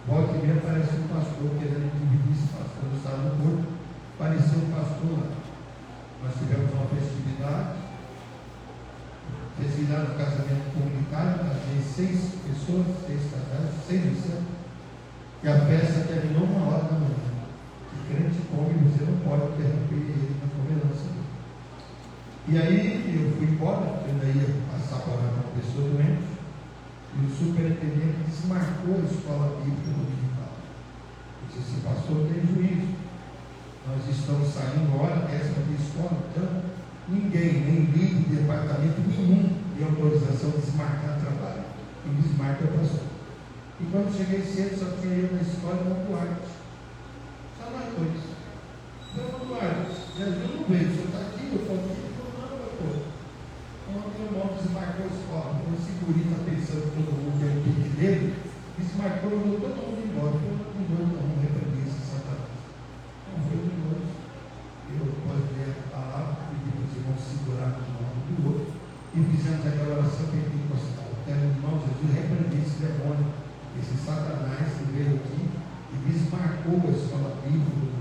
volta e meia aparece um pastor querendo dividir espaço. Quando estava no corpo, apareceu um pastor lá. Nós tivemos uma festividade no casamento comunitário, havia 6 pessoas, 6 casais, 6 lições, e a festa terminou 1h da manhã. Que crente come, você não pode interromper ele na comunhão. E aí eu fui embora, eu ainda ia passar para uma pessoa doente, e o superintendente desmarcou a escola bíblica dominical. Ele disse: pastor, tem juízo. Nós estamos saindo hora décima de escola, então ninguém, nem líder de departamento nenhum, tem autorização de desmarcar trabalho. Quem desmarca é o pastor. E quando cheguei cedo, só tinha eu na escola e uma Duarte. Só nós dois. Então, Duarte, Jesus não veio, o senhor está aqui, eu estou aqui. Ele falou: não, pastor. Ontem o irmão desmarcou a escola. O segurinho está pensando que todo mundo é o pique dele, desmarcou e mandou todo mundo embora. Eu não repreendi esse Satanás. Não foi de novo. Eu posso ler a palavra, pedir para os irmãos segurar no nome do outro, e fizemos aquela oração pentecostal. Então, irmão, Jesus repreendeu esse demônio, esse Satanás que veio aqui e desmarcou a escola bíblica.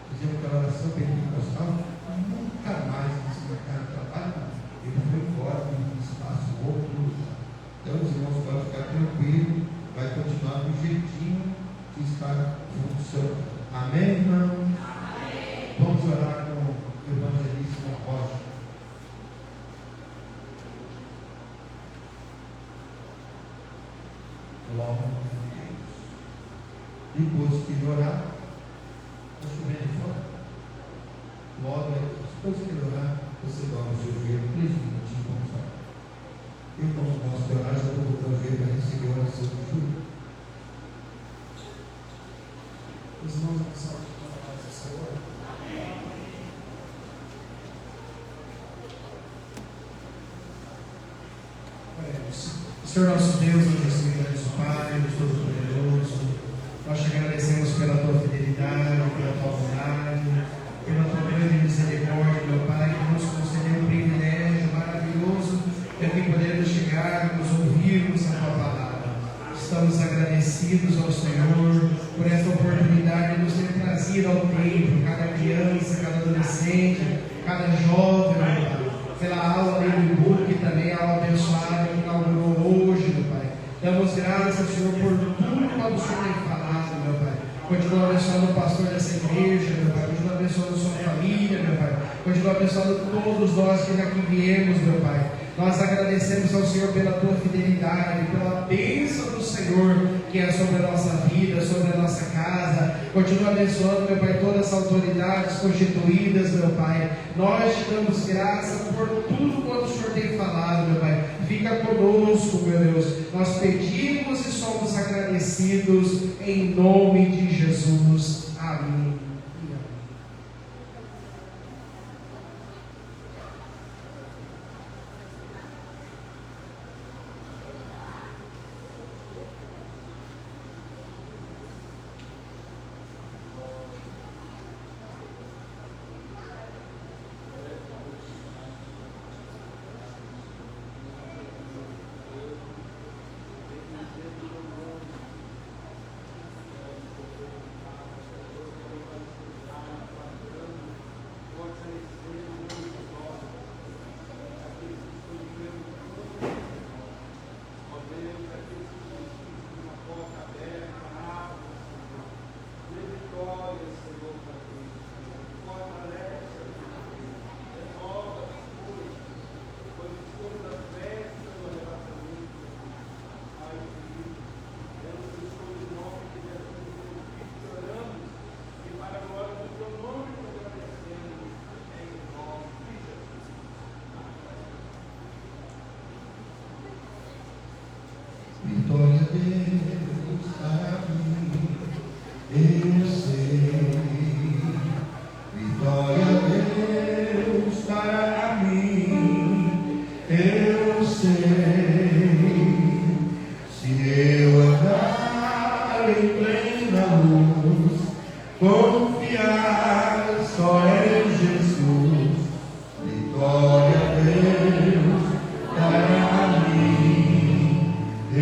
Fizemos aquela oração pentecostal, nunca mais desmarcaram o trabalho. Ele foi embora no espaço outro lugar. Então, os irmãos podem ficar tranquilos, vai continuar do jeitinho que está funcionando. Amém, irmão? Amém. Vamos orar com o evangelista Rocha. Glória a Deus. Depois que orar, está chovendo fora. Glória a Deus. Depois que orar, você dobra o seu joelho 3 minutinhos, vamos orar. Eu, como posso orar, já estou botando o joelho para receber a oração do Júlio. Os irmãos que são aqui para a paz do Senhor. O Senhor nosso Deus, nosso grande Pai, Deus Todo-Poderoso, nós te agradecemos pela tua fidelidade, pela tua bondade, pela tua grande misericórdia, meu Pai, que nos concedeu um privilégio maravilhoso de aqui podermos chegar, nos ouvirmos a tua palavra. Estamos agradecidos ao Senhor por esta oportunidade de nos ter trazido ao templo, cada criança, cada adolescente, cada jovem, meu Pai, pela aula do e-book, também a aula abençoada que inaugurou hoje, meu Pai. Damos graças ao Senhor por tudo que o Senhor tem falado, meu Pai. Continua abençoando o pastor dessa igreja, meu Pai. Continua abençoando a sua família, meu Pai. Continua abençoando todos nós que aqui viemos, meu Pai.
Nós agradecemos ao Senhor pela tua fidelidade, pela bênção do Senhor que é sobre a nossa vida, sobre a nossa casa. Continua abençoando, meu Pai, todas as autoridades constituídas, meu Pai. Nós te damos graça por tudo quanto o Senhor tem falado, meu Pai. Fica conosco, meu Deus. Nós pedimos e somos agradecidos em nome de Jesus. Amém.
Vitória a Deus para mim, eu sei. Vitória a Deus para mim, eu sei. Se eu andar em plena luz, confiar só em Jesus. Vitória a Deus para mim, eu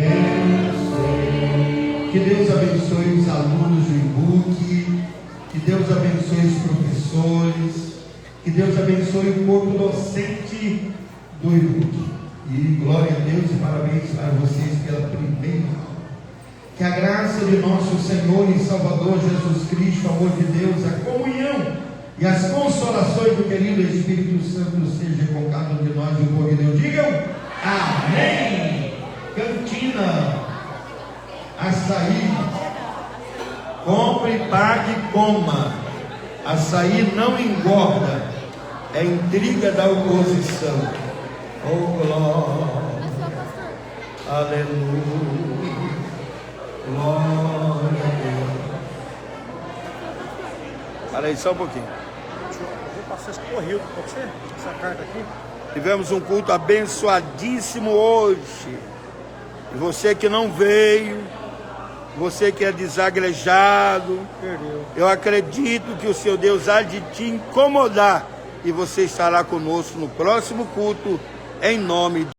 sei. Que Deus abençoe os alunos do IBUC, que Deus abençoe os professores, que Deus abençoe o corpo docente do IBUC. E glória a Deus e parabéns para vocês pela primeira aula. Que a graça de nosso Senhor e Salvador Jesus Cristo, o amor de Deus, a comunhão e as consolações do querido Espírito Santo seja com cada um de nós e o povo de Deus. Digam amém. Cantina, açaí, compre, pague, coma. Açaí não engorda, é intriga da oposição. Oh glória, aleluia, glória a Deus. Fala aí só um pouquinho.
Vou passar esse corrido para você, essa carta aqui.
Tivemos um culto abençoadíssimo hoje. E você que não veio, você que é desagrejado,
Perdeu.
eu acredito que o seu Deus há de te incomodar. E você estará conosco no próximo culto, em nome de